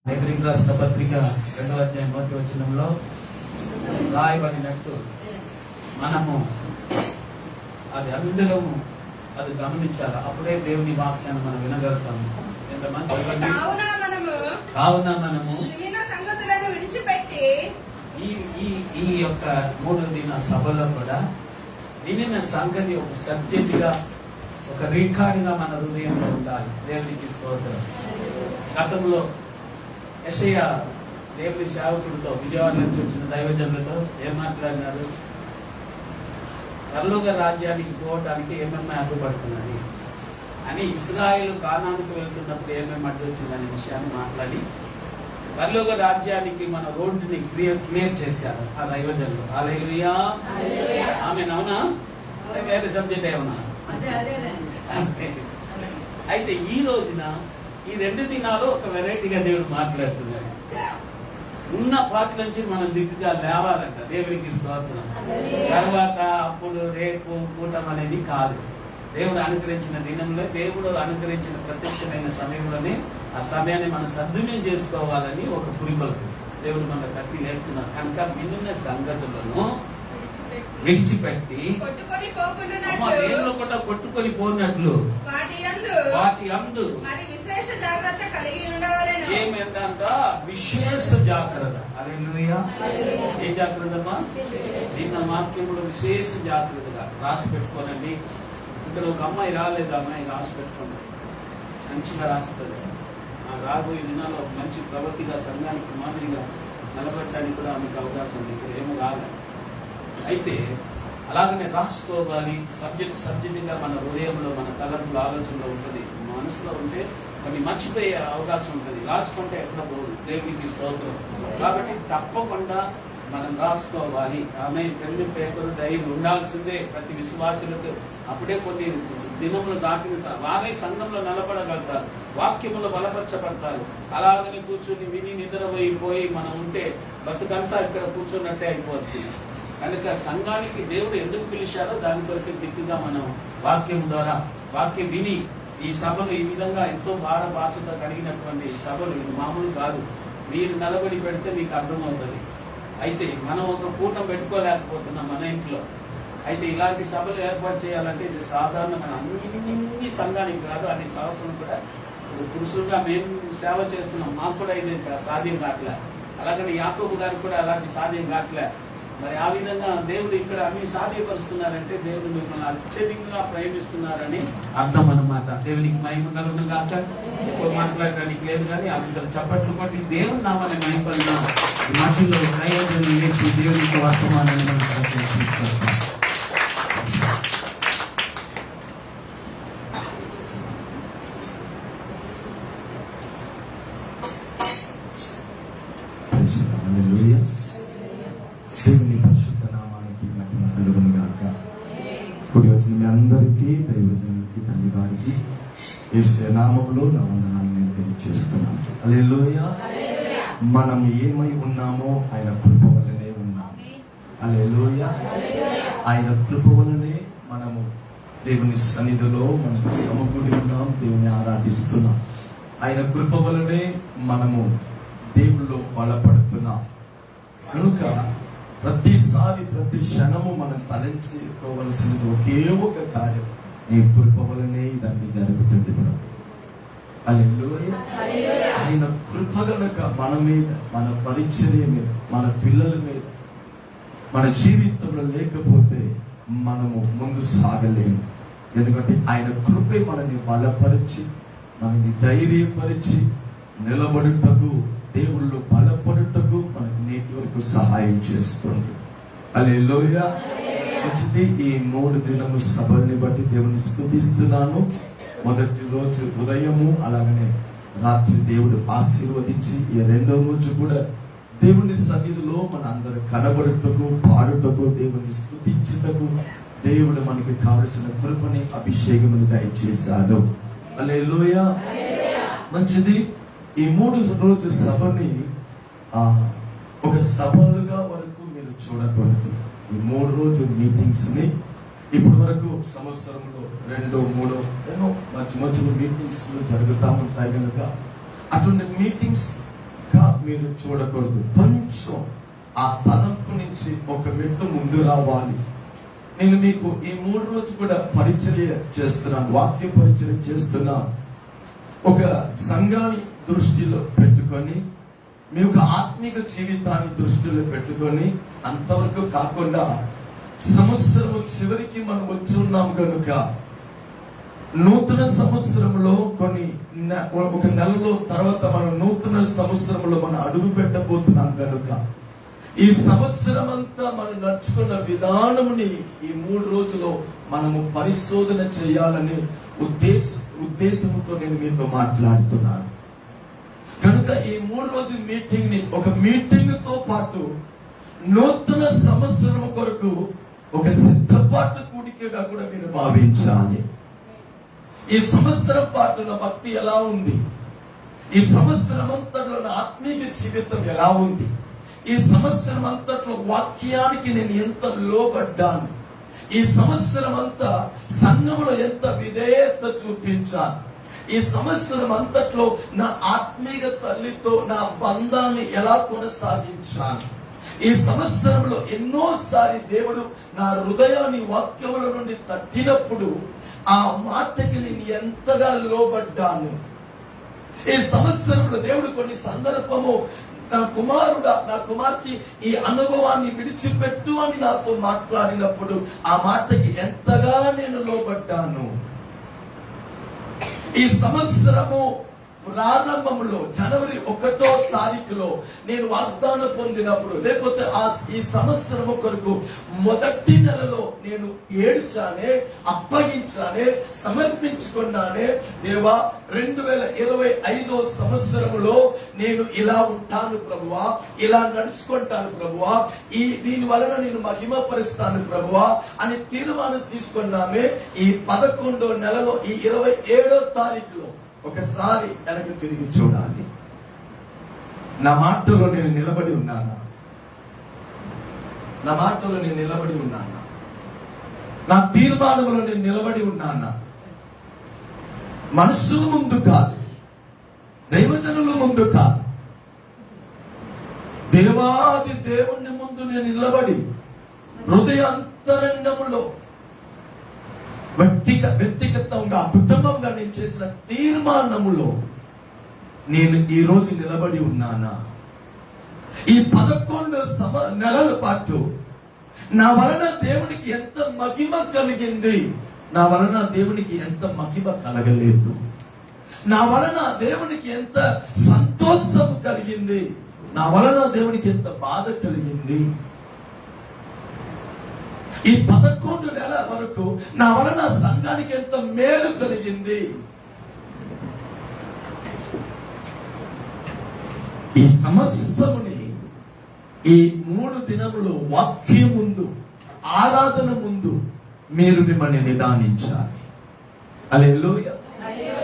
హెబ్రీయులకు రాసిన పత్రిక 2వ అధ్యాయం 1వ వచనంలో రాయబడినట్టు మనము అది అనుదినము అది గమనించాలి. అప్పుడే దేవుని వాక్యాన్ని మనం వినగలుగుతాము. ఎంతమంది కావున మనము విడిచిపెట్టి ఈ యొక్క 3 దిన సభలో కూడా నిన్న సంగతి ఒక సబ్జెక్ట్ గా ఒక రికార్డ్ గా మన హృదయంలో ఉండాలి. దేవునికి స్తోత్రం. గతంలో యెషయా దేవుని సేవకుడితో విజయవాడ నుంచి వచ్చిన దైవజనులతో ఏం మాట్లాడినారు? పరలోక రాజ్యానికి పోవడానికి ఏమేమి అడ్డుపడుతున్నది అని, ఇశ్రాయేలు కానానుకు వెళ్తున్నప్పుడు ఏమేమి అడ్డు వచ్చిందనే విషయాన్ని మాట్లాడి పరలోక రాజ్యానికి మన రోడ్డుని క్లియర్ చేశారు ఆ దైవజనులు. హల్లెలూయా, ఆమేన్. అవునా? వేరే సబ్జెక్ట్ ఏమన్నా? అయితే ఈ రోజున ఈ 2 దినాలు ఒక వెరైటీగా దేవుడు మాట్లాడుతున్నాడు. ఉన్న పాటి నుంచి మనం దిక్కుగా లేవాలంట. దేవునికి స్తోత్రం. తర్వాత అప్పుడు రేపు కూటం అనేది కాదు. దేవుడు అనుగ్రహించిన దినంలో, దేవుడు అనుగ్రహించిన ప్రత్యక్షమైన సమయంలోనే ఆ సమయాన్ని మనం సద్వినియోగం చేసుకోవాలని ఒక పురికొలకు దేవుడు మన కట్టి నేర్పుతున్నారు. కనుక మిన్న సంగతులను విడిచిపెట్టి దేవుళ్ళు కూడా కొట్టుకొని పోయినట్లు వాటి అందు ఏమేంటంట? విశేష జాగ్రత్త. హల్లెలూయా. ఏ జాగ్రత్త అమ్మా? నిన్న వాక్యంలో విశేష జాగ్రత్తగా రాసి పెట్టుకోనండి. ఇక్కడ ఒక అమ్మాయి రాలేదు, అమ్మాయి రాసి పెట్టుకోండి, మంచిగా రాస్తుంది. రాబోయే దినాల్లో మంచి ప్రవృత్తిగా సంఘానికి మాదిరిగా నిలబడటానికి కూడా ఆమెకు అవకాశం ఉంది. ఇక్కడ ఏమో రాలేదు. అయితే అలాగనే రాసుకోవాలి. సబ్జెక్టుగా మన హృదయంలో, మన తలంపుల ఆలోచనలో ఉంటుంది. మనసులో ఉంటే కొన్ని మర్చిపోయే అవకాశం ఉంటుంది. రాసుకుంటే ఎక్కడ పోదు. దేవునికి స్తోత్రం. కాబట్టి తప్పకుండా మనం రాసుకోవాలి. ఆమె పెళ్లి పేపర్ డైరీ ఉండాల్సిందే ప్రతి విశ్వాసులకు. అప్పుడే కొన్ని దినములు దాటిన వారే సంఘంలో నిలబడగలుగుతారు, వాక్యములు బలపరచబడతారు. అలాగనే కూర్చుని విని నిద్రపోయిపోయి మనం ఉంటే బతుకంతా ఇక్కడ కూర్చున్నట్టే అయిపోతుంది. కనుక సంఘానికి దేవుడు ఎందుకు పిలిచారో దాని కొరకు దిక్కుగా మనం వాక్యం ద్వారా వాక్యం విని, ఈ సభలు ఈ విధంగా ఎంతో భార భాషతో కలిగినటువంటి సభలు ఇది మామూలు కాదు. మీరు నిలబడి పెడితే మీకు అర్థమవుతుంది. అయితే మనం ఒక కూటం పెట్టుకోలేకపోతున్నాం మన ఇంట్లో. అయితే ఇలాంటి సభలు ఏర్పాటు చేయాలంటే ఇది సాధారణమైన అన్ని సంఘానికి కాదు, అన్ని సేవకులు కూడా పురుషులుగా మేము సేవ చేస్తున్నాం. మాకు కూడా ఇది సాధ్యం కావట్లే. అలాగని యాకోబు గారికి కూడా అలాంటి సాధ్యం కావట్లే. మరి ఆ విధంగా దేవుడు ఇక్కడ అన్ని సాధ్యపరుస్తున్నారంటే దేవుడు మిమ్మల్ని అత్యధికంగా ప్రేమిస్తున్నారని అర్థం అన్నమాట. దేవునికి మహిమ కలుగును గాక. ఎక్కువ మాట్లాడడానికి లేదు కానీ అందరూ చప్పట్లు కొట్టి దేవుడు నామని మహిమపడిన మాటల్లో ప్రయోజనం వేసి దేవునికి వర్తమానాన్ని తీసుకొస్తాం. దేవుని పరిశుద్ధ నామానికి మహిమ కలుగును గాక. కూడి వచ్చిన మీ అందరికీ, దైవజనులకి, తల్లి వారికి యేసు నామములో నా వందనాలు నేను తెలియజేస్తున్నాను. హల్లెలూయా. మనం ఏమై ఉన్నామో ఆయన కృప వలనే ఉన్నాము. హల్లెలూయా. ఆయన కృప వలనే మనము దేవుని సన్నిధిలో మనకు సమకూడి ఉన్నాం, దేవుని ఆరాధిస్తున్నాం. ఆయన కృప వలనే మనము దేవుల్లో బలపడుతున్నాం. కనుక ప్రతిసారి ప్రతి క్షణము మనం తలంచుకోవలసినది ఒకే ఒక కార్యం, నీ కృప వలనే ఇదన్నీ జరుగుతుంది. హల్లెలూయా. ఆయన కృప గనుక మన మీద, మన పరిచర్య మీద, మన పిల్లల మీద, మన జీవితంలో లేకపోతే మనము ముందు సాగలేము. ఎందుకంటే ఆయన కృపే మనని బలపరిచి, మనని ధైర్యపరిచి నిలబడుటకు, దేవుళ్ళు బలపడుటకు మనకు నేటి వరకు సహాయం చేస్తుంది. హల్లెలూయా. మంచిది. ఈ 3 దినము సభల్ని బట్టి దేవుని స్తుతిస్తున్నాను. మొదటి రోజు ఉదయము, అలాగనే రాత్రి దేవుడు ఆశీర్వదించి, ఈ 2వ రోజు కూడా దేవుని సన్నిధిలో మన అందరూ కనబడుటకు, పాడుటకు, దేవుని స్తుతించుటకు దేవుడు మనకి కావలసిన కృపని, అభిషేకముని దయచేశాడు. హల్లెలూయా. మంచిది. ఈ 3 రోజు సభని ఒక సభలుగా వరకు మీరు చూడకూడదు. ఈ 3 రోజు మీటింగ్స్ ని ఇప్పటి వరకు సంవత్సరంలో 2, 3 ఎన్నో మంచి మీటింగ్స్ జరుగుతూ ఉంటాయి కనుక అటువంటి మీటింగ్స్ మీరు చూడకూడదు. కొంచెం ఆ తలంపు నుంచి ఒక మెట్టు ముందు రావాలి. నేను మీకు ఈ 3 రోజులు కూడా పరిచర్య చేస్తున్నాను, వాక్య పరిచర్య చేస్తున్నాను. ఒక సంఘాన్ని దృష్టిలో పెట్టుకొని, మీ యొక్క ఆత్మీయ జీవితాన్ని దృష్టిలో పెట్టుకొని, అంతవరకు కాకుండా సంవత్సరం చివరికి మనం వచ్చి ఉన్నాం కనుక నూతన సంవత్సరంలో ఒక నెలలో తర్వాత మనం నూతన సంవత్సరంలో మనం అడుగు పెట్టబోతున్నాం కనుక ఈ సంవత్సరం అంతా మనం నడుచుకున్న విధానముని ఈ 3 రోజుల్లో మనము పరిశోధన చేయాలనే ఉద్దేశంతో నేను మీతో మాట్లాడుతున్నాను. కనుక ఈ 3 రోజుల మీటింగ్ ని ఒక మీటింగ్ తో పాటు నూతన సంవత్సరం కొరకు ఒక సిద్ధపాటు కూడికగా కూడా మీరు భావించాలి. ఈ సంవత్సరం పాటులో భక్తి ఎలా ఉంది, ఈ సంవత్సరం అంతట్లో ఆత్మీయ జీవితం ఎలా ఉంది, ఈ సంవత్సరం అంతట్లో వాక్యానికి నేను ఎంత లోబడ్డాను, ఈ సంవత్సరం అంతా సంఘములో ఎంత విధేయత చూపించాను, ఈ సంవత్సరం అంతట్లో నా ఆత్మీయ తల్లితో నా బంధాన్ని ఎలా కొనసాగించాను, ఈ సంవత్సరంలో ఎన్నోసారి దేవుడు నా హృదయాన్ని వాక్యముల నుండి తట్టినప్పుడు ఆ మాటకి నేను ఎంతగా లోబడ్డాను. ఈ సంవత్సరంలో దేవుడు కొన్ని సందర్భము నా కుమారుడా, నా కుమార్తె ఈ అనుభవాన్ని విడిచిపెట్టు అని నాతో మాట్లాడినప్పుడు ఆ మాటకి ఎంతగా నేను లోబడ్డాను. ఈ సంవత్సరము ప్రారంభంలో జనవరి 1వ తారీఖులో నేను వాగ్దానం పొందినప్పుడు, లేకపోతే ఈ సంవత్సరం కొరకు మొదటి నెలలో నేను ఏడ్చానే, అప్పగించానే, సమర్పించుకున్నానే. దేవా, 2025వ సంవత్సరంలో నేను ఇలా ఉంటాను ప్రభువా, ఇలా నడుచుకుంటాను ప్రభువా, దీని వలన నేను మహిమపరుస్తాను ప్రభువా అని తీర్మానం తీసుకున్నామే. ఈ 11వ నెలలో ఈ 27వ తారీఖులో ఒకసారి వెనక్కి తిరిగి చూడాలి. నా మాటలో నేను నిలబడి ఉన్నానా? నా మాటలో నేను నిలబడి ఉన్నానా? నా తీర్మానంలో నేను నిలబడి ఉన్నానా? మనుషుల ముందు కాదు, దైవజనుల ముందు కాదు, దేవాది దేవుని ముందు నేను నిలబడి హృదయాంతరంగములో వ్యక్తిగతంగా కుటుంబంగా నేను చేసిన తీర్మానములో నేను ఈ రోజు నిలబడి ఉన్నానా? ఈ 11 నెలల పాటు నా వలన దేవునికి ఎంత మహిమ కలిగింది, నా వలన దేవునికి ఎంత మహిమ కలగలేదు, నా వలన దేవునికి ఎంత సంతోషం కలిగింది, నా వలన దేవునికి ఎంత బాధ కలిగింది. ఈ 11 నెలల వరకు నా వలన సంఘానికి ఎంత మేలు కలిగింది. ఈ సమస్తముని ఈ 3 దినములు వాక్యం ముందు, ఆరాధన ముందు మీరు మిమ్మల్ని నిదానించాలి. హల్లెలూయా.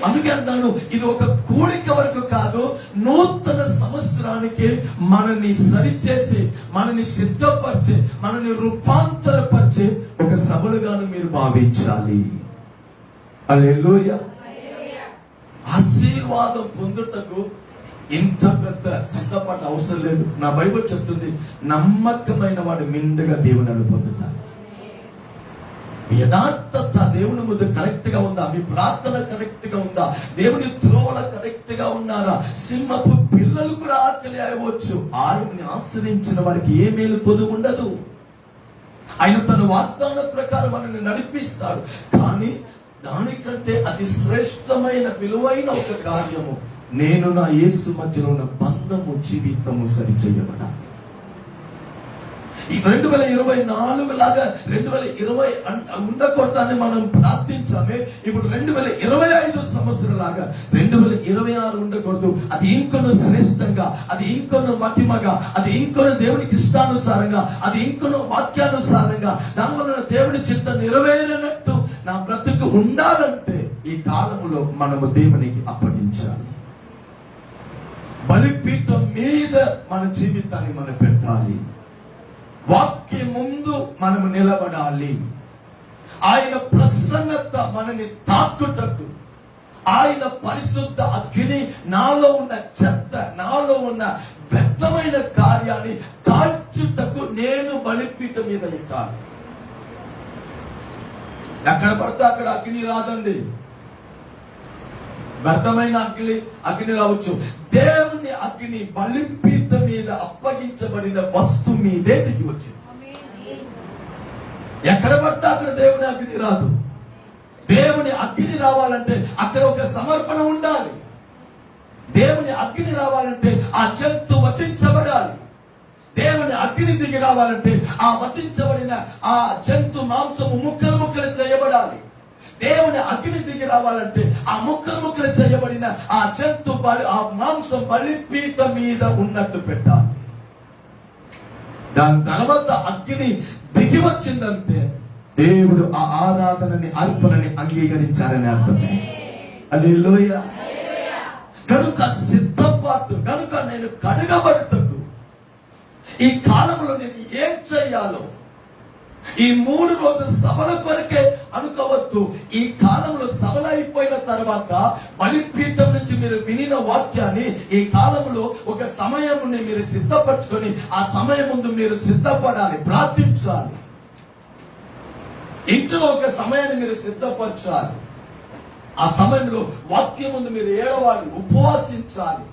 అందుకే అంటాను, ఇది ఒక కూడిక వరకు కాదు, నూతన సంవత్సరానికి మనల్ని సరిచేసి, మనల్ని సిద్ధపరిచి, మనల్ని రూపాంతరపరిచి ఒక సభలుగాను మీరు భావించాలి. హల్లెలూయా. ఆశీర్వాదం పొందుటకు ఇంత పెద్ద సిద్ధపాటు అవసరం లేదు. నా బైబిల్ చెప్తుంది, నమ్మకమైన వాడు మిండుగా దేవుని పొందుతారు. యథార్థత దేవుని ముందు కరెక్ట్ గా ఉందా? మీ ప్రార్థన కరెక్ట్ గా ఉందా? దేవుని త్రోవల కరెక్ట్ గా ఉన్నారా? సింహపు పిల్లలు కూడా ఆకలి అవ్వచ్చు, ఆయన్ని ఆశ్రయించిన వారికి ఏ మేలు పొందు ఉండదు. ఆయన తన వాగ్దాన ప్రకారం మనల్ని నడిపిస్తాడు. కానీ దానికంటే అతి శ్రేష్టమైన విలువైన ఒక కార్యము, నేను నా యేసు మధ్యలో ఉన్న బంధము, జీవితము సరిచేయబడాలి. ఈ 2024 లాగా 2020 ఉండకూడదని మనం ప్రార్థించామే. ఇప్పుడు 2025 సంవత్సరం లాగా 2026 ఉండకూడదు. అది ఇంకొన శ్రేష్టంగా, అది ఇంకొన మహిమగా, అది ఇంకొన దేవునికి ఇష్టానుసారంగా, అది ఇంకొన వాక్యానుసారంగా, దానివల్ల దేవుని చిత్తం నెరవేరినట్టు నా బ్రతుకు ఉండాలంటే ఈ కాలంలో మనము దేవునికి అప్పగించాలి. బలిపీఠం మీద మన జీవితాన్ని మనం పెట్టాలి. వాక్యం ముందు మనము నిలబడాలి. ఆయన ప్రసన్నత మనని తాకుటకు, ఆయన పరిశుద్ధ అగ్ని నాలో ఉన్న చెత్త, నాలో ఉన్న వ్యర్థమైన కార్యాన్ని కాల్చుటకు నేను బలిపీఠం మీద ఎక్కాలి. ఎక్కడ పడితే అక్కడ అగ్ని రాదండి. వ్యర్థమైన అగ్ని రావచ్చు. దేవుని అగ్ని బలిపీఠం మీద అప్పగించబడిన వస్తువు మీదే దిగి వచ్చింది. ఎక్కడ పడితే అక్కడ దేవుని అగ్ని రాదు. దేవుని అగ్ని రావాలంటే అక్కడ ఒక సమర్పణ ఉండాలి. దేవుని అగ్ని రావాలంటే ఆ జంతు వధించబడాలి. దేవుని అగ్ని దిగి రావాలంటే ఆ వధించబడిన ఆ జంతు మాంసము ముక్కలు ముక్కలు చేయబడాలి. దేవుని అగ్ని దిగి రావాలంటే ఆ ముక్కలు ముక్కలు చేయబడిన ఆ జంతు ఆ మాంసం బలిపీఠం మీద ఉన్నట్టు పెట్టాలి. దాని తర్వాత అగ్ని దిగి వచ్చిందంటే దేవుడు ఆ ఆరాధనని, అర్పణని అంగీకరించారని అర్థమే. హల్లెలూయా. కనుక సిద్ధపాటు, కనుక నేను కడగబడుటకు ఈ కాలంలో నేను ఏం చేయాలో, ఈ 3 రోజుల సభల కొరకే అనుకోవద్దు. ఈ కాలంలో సభలు అయిపోయిన తర్వాత బలిపీఠం నుంచి మీరు వినిన వాక్యాన్ని ఈ కాలంలో ఒక సమయం మీరు సిద్ధపరచుకొని ఆ సమయం ముందు మీరు సిద్ధపడాలి, ప్రార్థించాలి. ఇంట్లో ఒక సమయాన్ని మీరు సిద్ధపరచాలి. ఆ సమయంలో వాక్యం ముందు మీరు ఏడవాలి, ఉపవాసించాలి,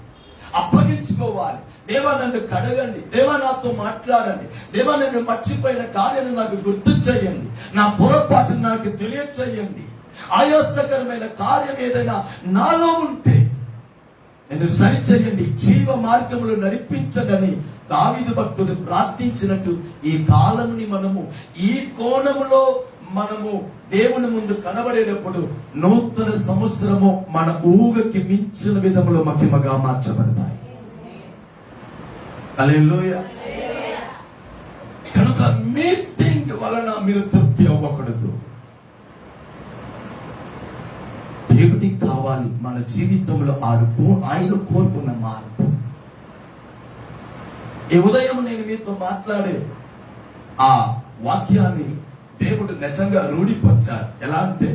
అప్పగించుకోవాలి. దేవా నన్ను కడగండి, దేవా నాతో మాట్లాడండి, దేవా నన్ను మర్చిపోయిన కార్యాన్ని నాకు గుర్తు చేయండి, నా పొరపాటు నాకు తెలియచేయండి, ఆయాసకరమైన కార్యం ఏదైనా నాలో ఉంటే నన్ను సరిచేయండి, జీవ మార్గంలో నడిపించదని దావీదు భక్తుడు ప్రార్థించినట్టు ఈ కాలంని మనము ఈ కోణములో మనము దేవుని ముందు కనబడేటప్పుడు నూతన సంవత్సరము మన ఊహకి మించిన విధంలో మహిమగా మార్చబడతాయి. హల్లెలూయా. కనుక మీటింగ్ వలన మీరు తృప్తి అవ్వకూడదు. దేవుడికి కావాలి మన జీవితంలో ఆయన కోరుకున్న మార్పు. ఈ ఉదయం నేను మీతో మాట్లాడే ఆ వాక్యాన్ని దేవుడు నిజంగా రూఢిపరిచాడు. ఎలా అంటే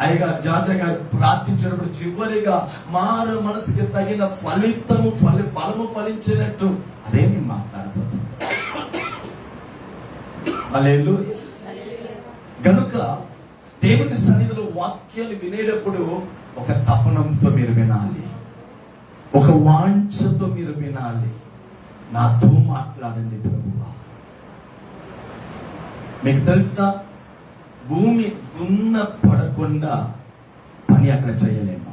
అయ్యగారు జాజా గారు ప్రార్థించినప్పుడు చివరిగా మారు మనసుకి తగిన ఫలము ఫలించినట్టు అదే నేను మాట్లాడబోతున్నా. హల్లెలూయా. గనుక దేవుని సన్నిధిలో వాక్యాలు వినేటప్పుడు ఒక తపనంతో మీరు వినాలి, ఒక వాంఛతో మీరు వినాలి. నాతో మాట్లాడండి ప్రభువా. మీకు తెలుసా, భూమి దున్న పడకుండా పని అక్కడ చేయలేము.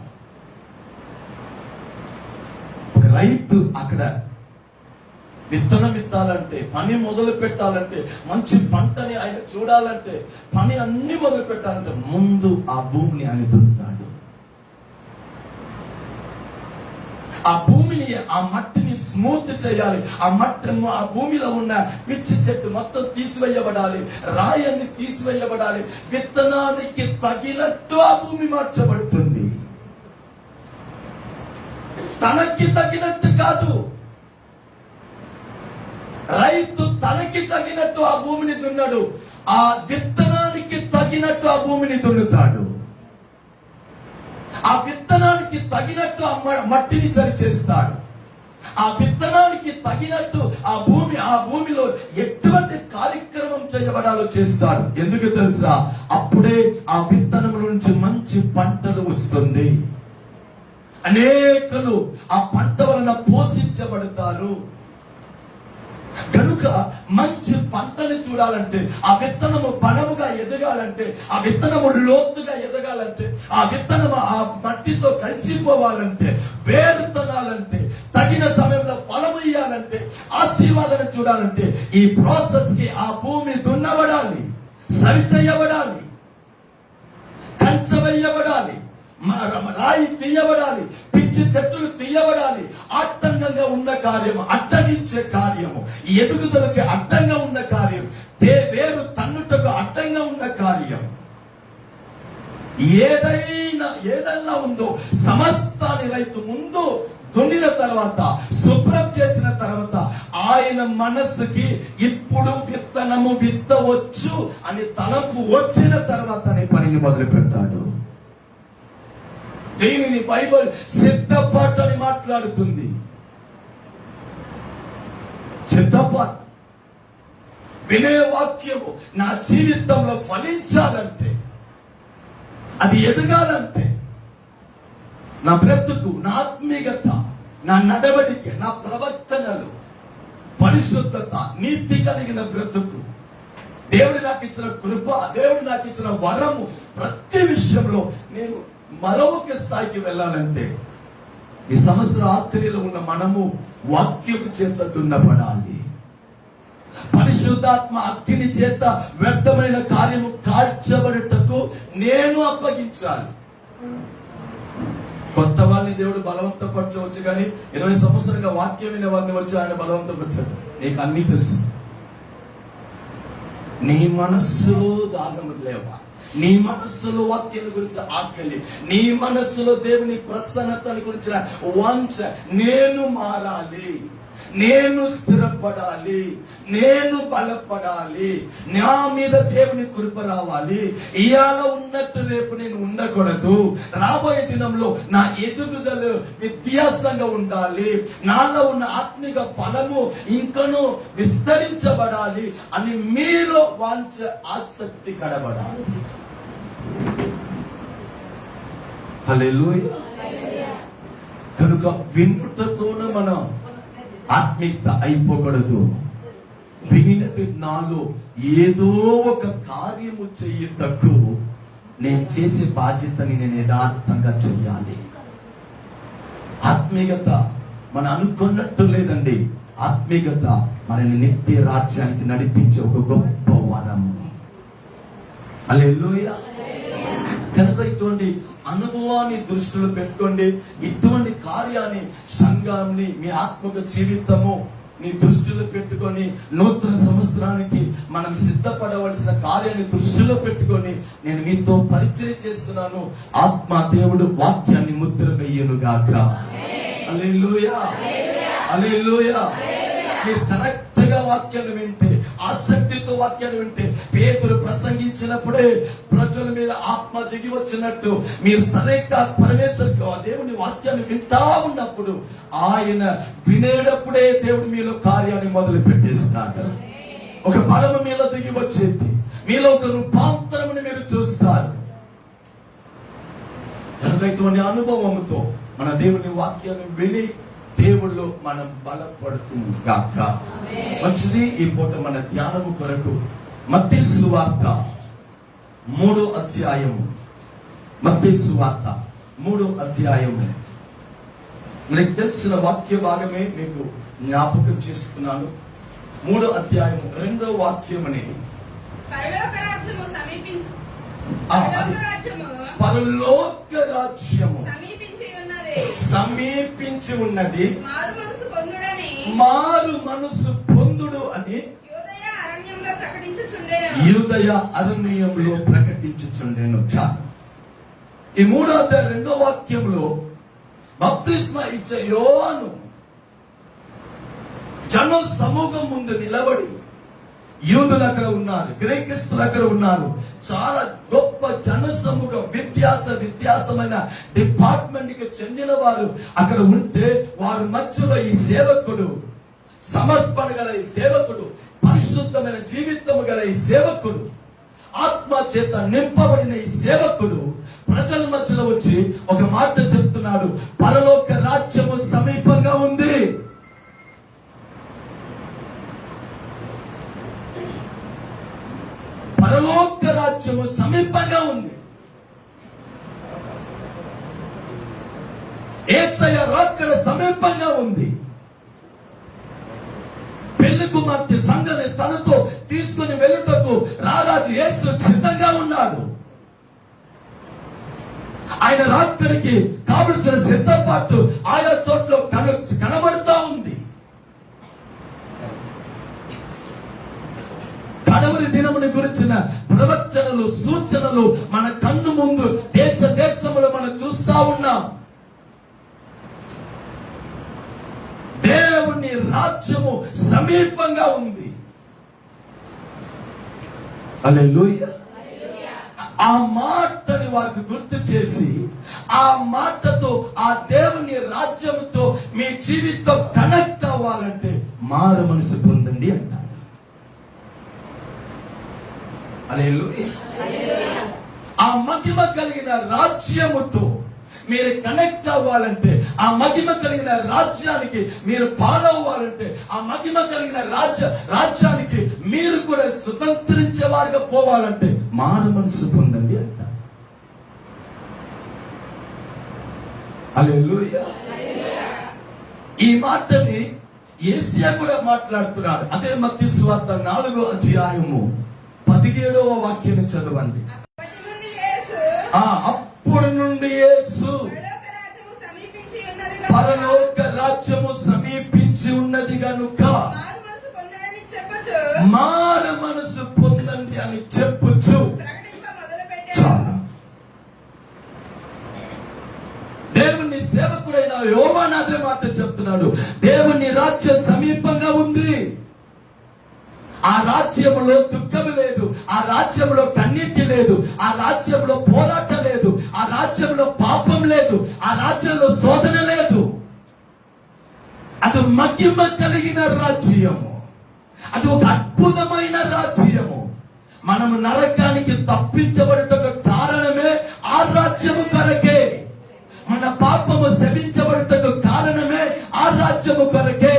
ఒక రైతు అక్కడ విత్తనం విత్తాలంటే, పని మొదలు పెట్టాలంటే, మంచి పంటని ఆయన చూడాలంటే, పని అన్ని మొదలు పెట్టాలంటే ముందు ఆ భూమిని ఆయన దున్నుతాడు. ఆ భూమిని, ఆ మట్టిని స్మూత్ చేయాలి. ఆ భూమిలో ఉన్న పిచ్చి చెట్టు మొత్తం తీసివేయబడాలి, రాయన్ని తీసివేయబడాలి. విత్తనానికి తగినట్టు ఆ భూమి మార్చబడుతుంది. తనకి తగినట్టు కాదు. రైతు తనకి తగినట్టు ఆ భూమిని దున్నాడు, ఆ విత్తనానికి తగినట్టు ఆ భూమిని దున్నుతాడు. ఆ విత్తనానికి తగినట్టు ఆ మట్టిని సరి చేస్తాడు. ఆ విత్తనానికి తగినట్టు ఆ భూమిలో ఎటువంటి కార్యక్రమం చేయబడాలో చేస్తాడు. ఎందుకు తెలుసా? అప్పుడే ఆ విత్తనం నుంచి మంచి పంటలు వస్తుంది. అనేకులు ఆ పంట వలన పోషించబడతారు. కనుక మంచి పంటని చూడాలంటే, ఆ విత్తనము బలముగా ఎదగాలంటే, ఆ విత్తనము లోతుగా ఎదగాలంటే, ఆ విత్తనము ఆ మట్టితో కలిసిపోవాలంటే, వేరుతనాలంటే, తగిన సమయంలో ఫలము ఇయ్యాలంటే, ఆశీర్వాదం చూడాలంటే, ఈ ప్రాసెస్ కి ఆ భూమి దున్నబడాలి, సరిచేయబడాలి, కంచవేయబడాలి, రాయి తీయబడాలి, పిచ్చి చెట్టులు తీయబడాలి. అడ్డంగా ఉన్న కార్యము, అడ్డగించే కార్యము, ఎదుగుదలకి అడ్డంగా ఉన్న కార్యం, వేరు తన్నుటకు అడ్డంగా ఉన్న కార్యం ఏదైనా ఉందో సమస్తాన్ని రైతు ముందు దున్నిన తర్వాత, శుభ్రం చేసిన తర్వాత, ఆయన మనస్సుకి ఇప్పుడు విత్తనము విత్తవచ్చు అని తలంపు వచ్చిన తర్వాత పనిని మొదలు పెడతాడు. దీనిని బైబిల్ సిద్ధపాటు అని మాట్లాడుతుంది. సిద్ధపాటు. వినే వాక్యము నా జీవితంలో ఫలించాలంటే, అది ఎదగాలంటే, నా బ్రతుకు, నా ఆత్మీయత, నా నడవడిక, నా ప్రవర్తనలు, పరిశుద్ధత, నీతి కలిగిన బ్రతుకు, దేవుడు నాకు ఇచ్చిన కృప, దేవుడు నాకు ఇచ్చిన వరము, ప్రతి విషయంలో నేను మరొక స్థాయికి వెళ్ళాలంటే ఈ సంవత్సర ఆఖరిలో ఉన్న మనము వాక్యము చేత దున్నపడాలి. పరిశుద్ధాత్మ అగ్ని చేత వ్యర్థమైన కార్యము కాల్చబడుటకు నేను అప్పగించాలి. కొత్త వారిని దేవుడు బలవంతపరచవచ్చు, కానీ 20 సంవత్సరంగా వాక్యం వినే వారిని వచ్చి ఆయన బలవంతపరచాడు. నీకు అన్ని తెలుసు. నీ మనస్సులో దాగము లేవా? నీ మనస్సులో వాక్యం గురించి ఆకలి, నీ మనస్సులో దేవుని ప్రసన్నతని గురించిన వాంఛ, నేను మారాలి, నేను స్థిరపడాలి, నేను బలపడాలి, నా మీద దేవుని కృప రావాలి, ఇయాల ఉన్నట్టు రేపు నేను ఉండకూడదు, రాబోయే దినంలో నా ఎదుగుదల వ్యత్యాసంగా ఉండాలి, నాలో ఉన్న ఆత్మిక ఫలము ఇంకనూ విస్తరించబడాలి అని మీలో వాంఛ, ఆసక్తి కనబడాలి. హల్లెలూయా. కనుక వినుటతోనే మనం ఆత్మీయత అయిపోకూడదు. వినినది నాలో ఏదో ఒక కార్యము చేయుటకు నేను చేసే బాధ్యతని నేను యథార్థంగా చెయ్యాలి. ఆత్మీయత మనం అనుకున్నట్టు లేదండి. ఆత్మీయత మనని నిత్య రాజ్యానికి నడిపించే ఒక గొప్ప వరము. హల్లెలూయా. కనుక ఇటువంటి అనుభవాన్ని దృష్టిలో పెట్టుకోండి. ఇటువంటి కార్యాన్ని, సంఘాన్ని, మీ ఆత్మక జీవితము నీ దృష్టిలో పెట్టుకొని నూతన సంవత్సరానికి మనం సిద్ధపడవలసిన కార్యాన్ని దృష్టిలో పెట్టుకొని నేను మీతో పరిచయం చేస్తున్నాను. ఆత్మ దేవుడు వాక్యాన్ని ముద్ర వేయును గాక. హల్లెలూయా, హల్లెలూయా. మీరు కరెక్ట్ గా వాక్యాన్ని వింటే, ఆసక్తితో వాక్యాన్ని వింటే, పేతురు ప్రసంగించినప్పుడే ప్రజల మీద ఆత్మ దిగి వచ్చినట్టు మీరు సరిగ్గా పరమేశ్వరుకి దేవుని వాక్యాన్ని వింటా ఉన్నప్పుడు ఆయన వినేటప్పుడే దేవుడు మీలో కార్యాన్ని మొదలు పెట్టేస్తాడు. ఒక బలము మీలో దిగి వచ్చేది, మీలో ఒక రూపాంతరముని మీరు చూస్తారు. ఇటువంటి అనుభవంతో మన దేవుని వాక్యాన్ని విని దేవుళ్ళు మనం బలపడుతుంది గాక. మంచిది. ఈ పూట మన ధ్యానము కొరకు మత్తయి సువార్త 3వ అధ్యాయము, మత్తయి సువార్త 3వ అధ్యాయము. మీకు తెలిసిన వాక్య భాగమే మీకు జ్ఞాపకం చేస్తున్నాను. 3వ అధ్యాయము 2వ వాక్యమని, పరలోక రాజ్యము సమీపించి ఉన్నది, మారు మనసు పొందుడు అని యూదయ అరణ్యంలో ప్రకటించుచుండెను. చాలు. ఈ 3వ అధ్యాయం 2వ వాక్యంలో బప్తిస్మా ఇచ్చే యోహాను జన సమూహం ముందు నిలబడి, యూదులు అక్కడ ఉన్నారు, గ్రీకిస్తులు అక్కడ ఉన్నారు, చాలా గొప్ప జన సమూహం, వ్యత్యాసమైన డిపార్ట్మెంట్ కి చెందిన వారు అక్కడ ఉంటే, వారి మధ్యలో ఈ సేవకుడు, సమర్పణ గల ఈ సేవకుడు, పరిశుద్ధమైన జీవితము గల ఈ సేవకుడు, ఆత్మ చేత నింపబడిన ఈ సేవకుడు ప్రజల మధ్యలో వచ్చి ఒక మాట చెప్తున్నాడు, పరలోక రాజ్యము సమీపంగా ఉంది. పరలోక రాజ్యము సమీపంగా ఉంది. యేసయ్య రాకడ సమీపంగా ఉంది. పెళ్లి కుమార్తె సంఘాన్ని తనతో తీసుకుని వెళ్ళుటకు రారాజు యేసు సిద్ధంగా ఉన్నాడు. ఆయన రాకడికి కావలసిన సిద్ధపాటు ఆయా చోట్ల కనబడుతూ ఉంది. కడవరి దినముని గురించిన ప్రవచనలు, సూచనలు మన కన్ను ముందు దేశములో మనం చూస్తా ఉన్నాం. దేవుని రాజ్యము సమీపంగా ఉంది. హల్లెలూయా. ఆ మాటని వారికి గుర్తు చేసి ఆ మాటతో ఆ దేవుని రాజ్యంతో మీ జీవితం కనెక్ట్ అవ్వాలంటే మారు మనసు పొందండి అన్నాడు. హల్లెలూయా. ఆ మహిమ కలిగిన రాజ్యముతో మీరు కనెక్ట్ అవ్వాలంటే, ఆ మహిమ కలిగిన రాజ్యానికి మీరు పాలవ్వాలంటే, ఆ మహిమ కలిగిన రాజ్యానికి మీరు కూడా స్వతంత్రించే వారిగా పోవాలంటే మారు మనసు పొందండి అంట. హల్లెలూయా. ఈ మాటని యేసయ్య కూడా మాట్లాడుతున్నాడు. అదే మత్తయి సువార్త 4వ అధ్యాయము 17వ వాక్యాన్ని చదవండి. అప్పటి నుండి యేసు అప్పుడు నుండి యేసు పరలోక రాజ్యము సమీపించి ఉన్నది పరలోక రాజ్యము సమీపించి ఉన్నది గనుక మారు మనసు పొందడని చెప్పుచు మారు మనసు పొందండి అని చెప్పుచు ప్రకటింప మొదలుపెట్టాడు. చాలు. దేవుని సేవకుడైన యోహాను అదే మాట చెప్తున్నాడు. దేవుని రాజ్యం సమీపంగా ఉంది. ఆ రాజ్యంలో దుఃఖము లేదు, ఆ రాజ్యంలో కన్నీటి లేదు, ఆ రాజ్యంలో పోరాటం లేదు, ఆ రాజ్యంలో పాపం లేదు, ఆ రాజ్యంలో శోధన లేదు. అది మహిమ కలిగిన రాజ్యము. అది ఒక అద్భుతమైన రాజ్యము. మనము నరకానికి తప్పించబడుటకు కారణమే ఆ రాజ్యము కొరకే. మన పాపము శపించబడుటకు కారణమే ఆ రాజ్యము కొరకే.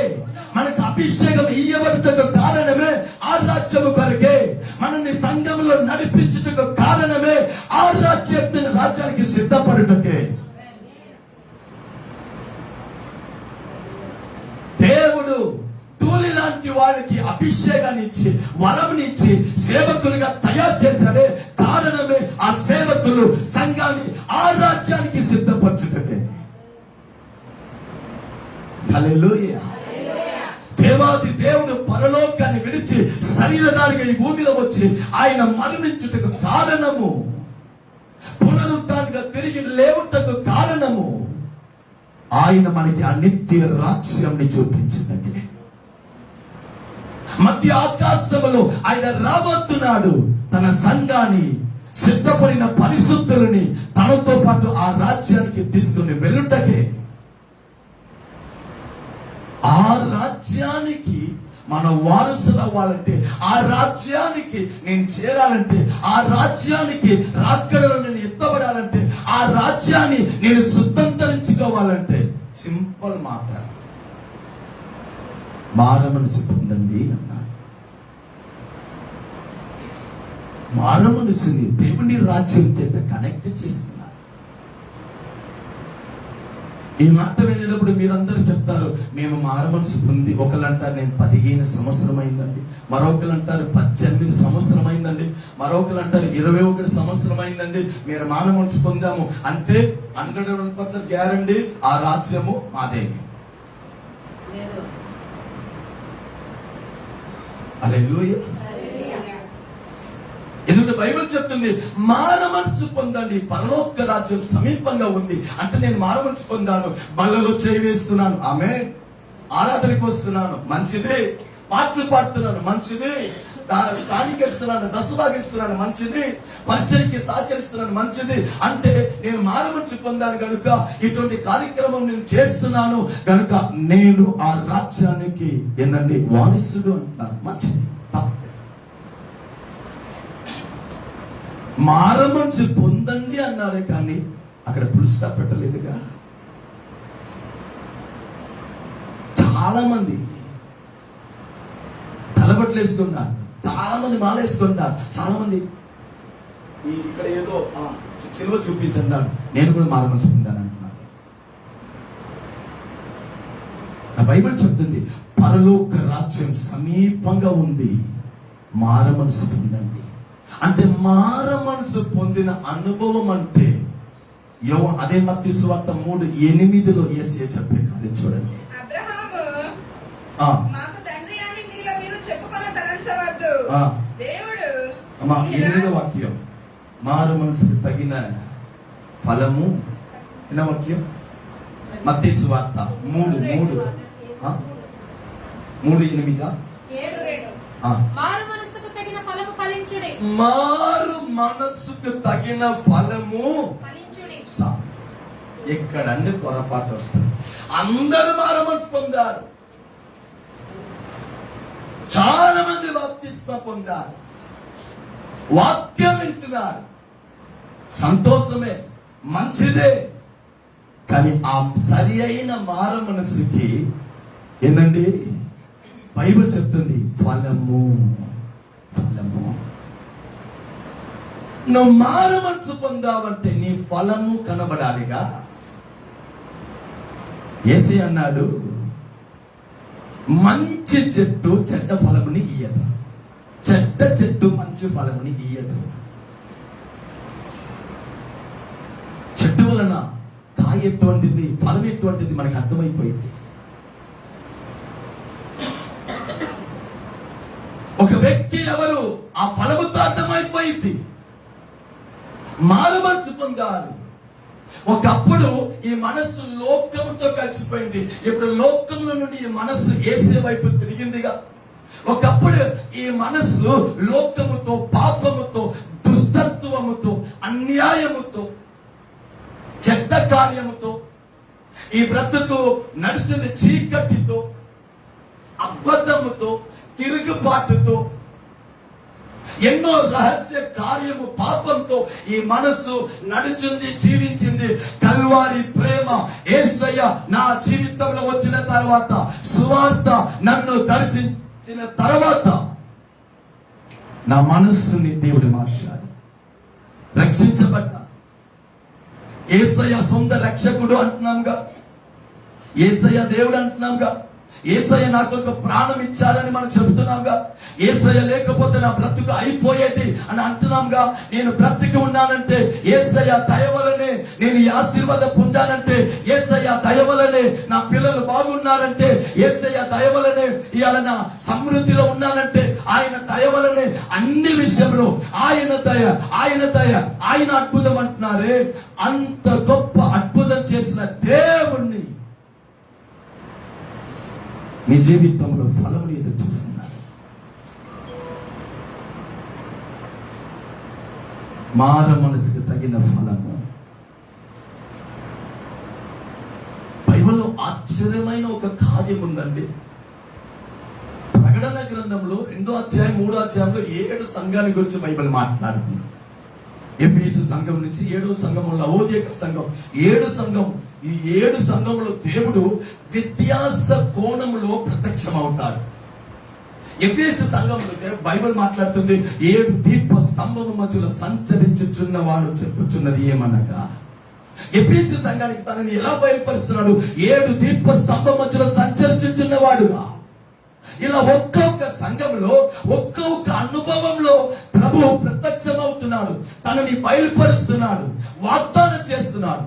మనకు అభిషేకం ఇయ్యబడుటకు కారణమే ఆ రాజ్యము కొరకే. మనల్ని సంఘంలో నడిపించుటకు కారణమే ఆ రాజ్యానికి సిద్ధపడుటకే. దేవుడు ధూళి లాంటి వారికి అభిషేకాన్ని ఇచ్చి వరమునిచ్చి సేవకులుగా తయారు చేశాడే కారణమే ఆ సేవకులు సంఘాన్ని ఆ రాజ్యానికి సిద్ధపరచుటకే. హల్లెలూయా. దేవాది దేవుడు పరలోకాన్ని విడిచి శరీరధారిగా ఈ భూమిలో వచ్చి ఆయన మరణించుటకు కారణము, పునరుద్ధానంగా తిరిగి లేవుటకు కారణము ఆయన మనకి ఆ నిత్య రాజ్యాన్ని చూపించినట్లే. మధ్య ఆకాశములో ఆయన రాబోతున్నాడు. తన సంఘాన్ని సిద్ధపడిన పరిశుద్ధులని తనతో పాటు ఆ రాజ్యానికి తీసుకుని వెళ్ళుటకే. ఆ రాజ్యానికి మన వారసులు అవ్వాలంటే, ఆ రాజ్యానికి నేను చేరాలంటే, ఆ రాజ్యానికి రాక్కడలో నేను ఎత్తబడాలంటే, ఆ రాజ్యాన్ని నేను సుతంతరించుకోవాలంటే సింపుల్ మాట, మారు మనసు పొందండి అన్నాడు. మారు మనసుని దేవుని రాజ్యంతో కనెక్ట్ చేస్తున్నాడు. ఈ మాట వినేటప్పుడు మీరందరూ చెప్తారు మేము మారు మనసు పొంది. ఒకళ్ళు అంటారు నేను 15 సంవత్సరం అయిందండి, మరొకరు అంటారు 18 సంవత్సరం అయిందండి, మరొకరు అంటారు 21 సంవత్సరం అయిందండి మీరు మారు మనసు పొందాము అంటే 100% గ్యారంటీ ఆ రాజ్యము మాదే. హల్లెలూయా. ఎందుకంటే బైబిల్ చెప్తుంది మారు మనసు పొందండి, పరలోక రాజ్యం సమీపంగా ఉంది. అంటే నేను మారు మనసు పొందాను, బల్లలో చేయి వేస్తున్నాను, ఆమేన్, ఆరాధనకు వస్తున్నాను, మంచిది, పాటలు పాడుతున్నాను, మంచిది, కానికేస్తున్నాను, దశభాగిస్తున్నాను, మంచిది, పరిచర్యకి సహకరిస్తున్నాను, మంచిది. అంటే నేను మారు మనసు పొందాను కనుక ఇటువంటి కార్యక్రమం నేను చేస్తున్నాను కనుక నేను ఆ రాజ్యానికి ఏంటంటే వారసుడు అంటున్నాను, మంచిది. మారు మనసు పొందండి అన్నాడే కానీ అక్కడ ఫుల్ స్టాప్ పెట్టలేదుగా. చాలా మంది తలబట్లు వేసుకున్నారు, చాలా మంది మాల వేసుకుంటారు, చాలా మంది ఇక్కడ ఏదో సిలువ చూపించన్నాడు, నేను కూడా మారు మనసు పొందాను అంటున్నాను. నా బైబిల్ చెప్తుంది పరలోక రాజ్యం సమీపంగా ఉంది, మారు మనసు పొందండి. అంటే మారు మనసు పొందిన అనుభవం అంటే అదే మత్తయి సువార్త 3:8 యేసయ్య చెప్పే కార్యం చూడండి. అబ్రహాము మాకు తండ్రి అని మీలో మీరు చెప్పుకొన తలంచవద్దు. దేవుడు 8వ వాక్యం మారు మనసుకు తగిన ఫలము ఎన్న వాక్యం? మత్తయి సువార్త 3:8 మారు మనసుకు తగిన ఫలము ఫలించుడి. మారు మనస్సుకు తగిన ఫలము ఫలించుడి. ఎక్కడండి పొరపాటు వస్తుంది? అందరూ మారు మనసు పొందారు, చాలా మంది బాప్తిస్మా పొందారు, వాక్యం వింటున్నారు, సంతోషమే, మంచిదే. కానీ ఆ సరి అయిన మారు మనసుకి ఏంటండి బైబిల్ చెప్తుంది? ఫలము. ఫలము. నువ్వు మారు మనసు పొందావంటే నీ ఫలము కనబడాలిగా. యేసే అన్నాడు, మంచి చెట్టు చెడ్డ ఫలముని ఇయ్యదు, చెడ్డ చెట్టు మంచి ఫలముని ఇయ్యదు. చెట్టు వలన కాయ ఎటువంటిది, ఫలం ఎటువంటిది మనకు అర్థమైపోయింది. ఒక వ్యక్తి ఎవరు, ఆ ఫలముతో అర్థమైపోయింది. మారు మనసు పొందారు. ఒకప్పుడు ఈ మనస్సు లోకముతో కలిసిపోయింది, ఇప్పుడు లోకంలో నుండి ఈ మనస్సు యేసే వైపు తిరిగిందిగా. ఒకప్పుడు ఈ మనస్సు లోకముతో, పాపముతో, దుష్టత్వముతో, అన్యాయముతో, చెడ్డ కార్యముతో, ఈ బ్రతుకు నడుచుని చీకటితో, అబద్ధముతో, తిరుగుబాటుతో, ఎన్నో రహస్య కార్యము పాపంతో ఈ మనస్సు నడుచుంది, జీవించింది. కల్వారి ప్రేమ యేసయ్య నా జీవితంలో వచ్చిన తర్వాత, సువార్త నన్ను దర్శించిన తర్వాత నా మనస్సుని దేవుడు మార్చాడు. రక్షించబడ్డా. యేసయ్య సొంత రక్షకుడు అంటున్నాంగా, యేసయ్య దేవుడు అంటున్నాంగా, యేసయ్య నా కొరకు ప్రాణం ఇచ్చారని మనం చెబుతున్నాంగా. యేసయ్య లేకపోతే నా బ్రతుకు అయిపోయేది అని అంటున్నాంగా. నేను బ్రతికి ఉన్నానంటే యేసయ్య దయ వలనే, నేను ఈ ఆశీర్వాదం పొందానంటే యేసయ్య దయ వలనే, నా పిల్లలు బాగున్నారంటే యేసయ్య దయ వలనే, ఇవాళ నా సమృద్ధిలో ఉన్నానంటే ఆయన దయ వలనే. అన్ని విషయంలో ఆయన దయ, ఆయన దయ, ఆయన అద్భుతం అంటున్నారే. అంత గొప్ప అద్భుతం చేసిన దేవుణ్ణి నీ జీవితంలో ఫలముని ఎదురు చూస్తున్నాడు. మార మనసుకు తగిన ఫలము. బైబిల్లో ఆశ్చర్యమైన ఒక కార్యం ఉందండి. ప్రకటన గ్రంథంలో 2వ అధ్యాయం 3వ అధ్యాయంలో 7 సంఘాల గురించి బైబిల్ మాట్లాడుతుంది. ఎఫెసు సంఘం నుంచి 7వ సంఘం, లవోదిక సంఘం, 7 సంఘం. ఈ 7 సంఘంలో దేవుడు వ్యత్యాస కోణంలో ప్రత్యక్షమవుతాడు. ఎఫెసు సంఘంలో బైబిల్ మాట్లాడుతుంది, 7 దీప స్తంభము మధ్యలో సంచరించుచున్నవాడు చెప్పుచున్నది ఏమనగా, ఎఫెసు సంఘానికి తనని ఎలా బయలుపరుస్తున్నాడు? 7 దీప స్తంభం మధ్యలో సంచరించుచున్నవాడుగా. ఇలా ఒక్కొక్క సంఘంలో, ఒక్కొక్క అనుభవంలో ప్రభు ప్రత్యక్షమవుతున్నాడు, తనని బయలుపరుస్తున్నాడు, వాగ్దానం చేస్తున్నాడు.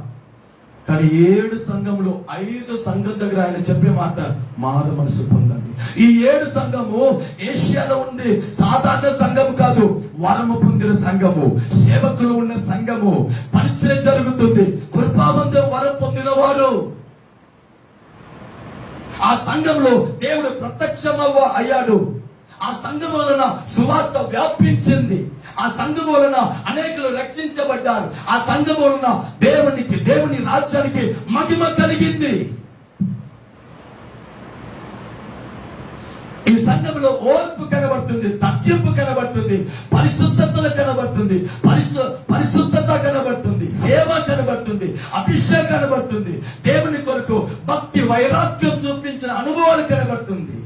కానీ 7 సంఘంలో 5 సంఘం దగ్గర ఆయన చెప్పే మాట, మారు మనసు పొందండి. ఈ 7 సంఘము ఏషియాలో ఉంది, సాధారణ సంఘం కాదు, వరము పొందిన సంఘము, సేవకులు ఉన్న సంఘము, పరిచయం జరుగుతుంది, కృపావంతం వరం పొందిన వారు. ఆ సంఘంలో దేవుడు ప్రత్యక్షమయ్యాడు. ఆ సంఘం వలన సువార్త వ్యాపించింది. ఆ సంఘం వలన అనేకులు రక్షించబడ్డారు. ఆ సంఘం వలన దేవుని రాజ్యానికి మహిమ కలిగింది. ఈ సంఘంలో ఓర్పు కనబడుతుంది, తగ్గింపు కనబడుతుంది, పరిశుద్ధతలు కనబడుతుంది, పరిశుద్ధత కనబడుతుంది, సేవ కనబడుతుంది, అభిషేకం కనబడుతుంది, దేవుని కొరకు భక్తి వైరాగ్యం చూపించిన అనుభవాలు కనబడుతుంది.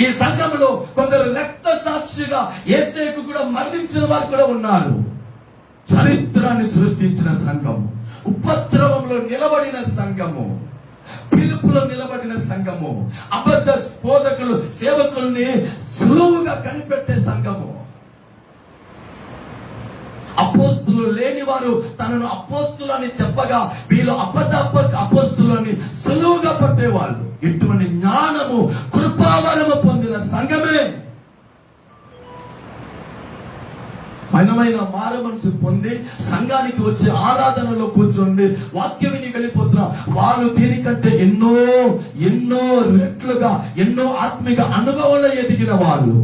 ఈ సంఘంలో కొందరు రక్త సాక్షిగా యేసేకు కూడా మరణించిన వారు కూడా ఉన్నారు. చరిత్రాన్ని సృష్టించిన సంఘము, ఉపద్రవంలో నిలబడిన సంఘము, పిలుపులో నిలబడిన సంఘము, అబద్ధ బోధకులు సేవకుల్ని సులువుగా కనిపెట్టే సంఘము. అపోస్తులు లేని వారు తనను అపోస్తులు అని చెప్పగా వీళ్ళు అబద్ధ అపోస్తులని సులువుగా పట్టేవాళ్ళు. ఇటువంటి జ్ఞానము, కృపావరము పొందిన సంఘమే. మైనమైన మారు మనసు పొంది సంఘానికి వచ్చి ఆరాధనలో కూర్చోండి, వాక్యం విని వెళ్ళిపోతున్నా వాళ్ళు దీనికంటే ఎన్నో రెట్లుగా, ఎన్నో ఆత్మిక అనుభవంలో ఎదిగిన వాళ్ళు.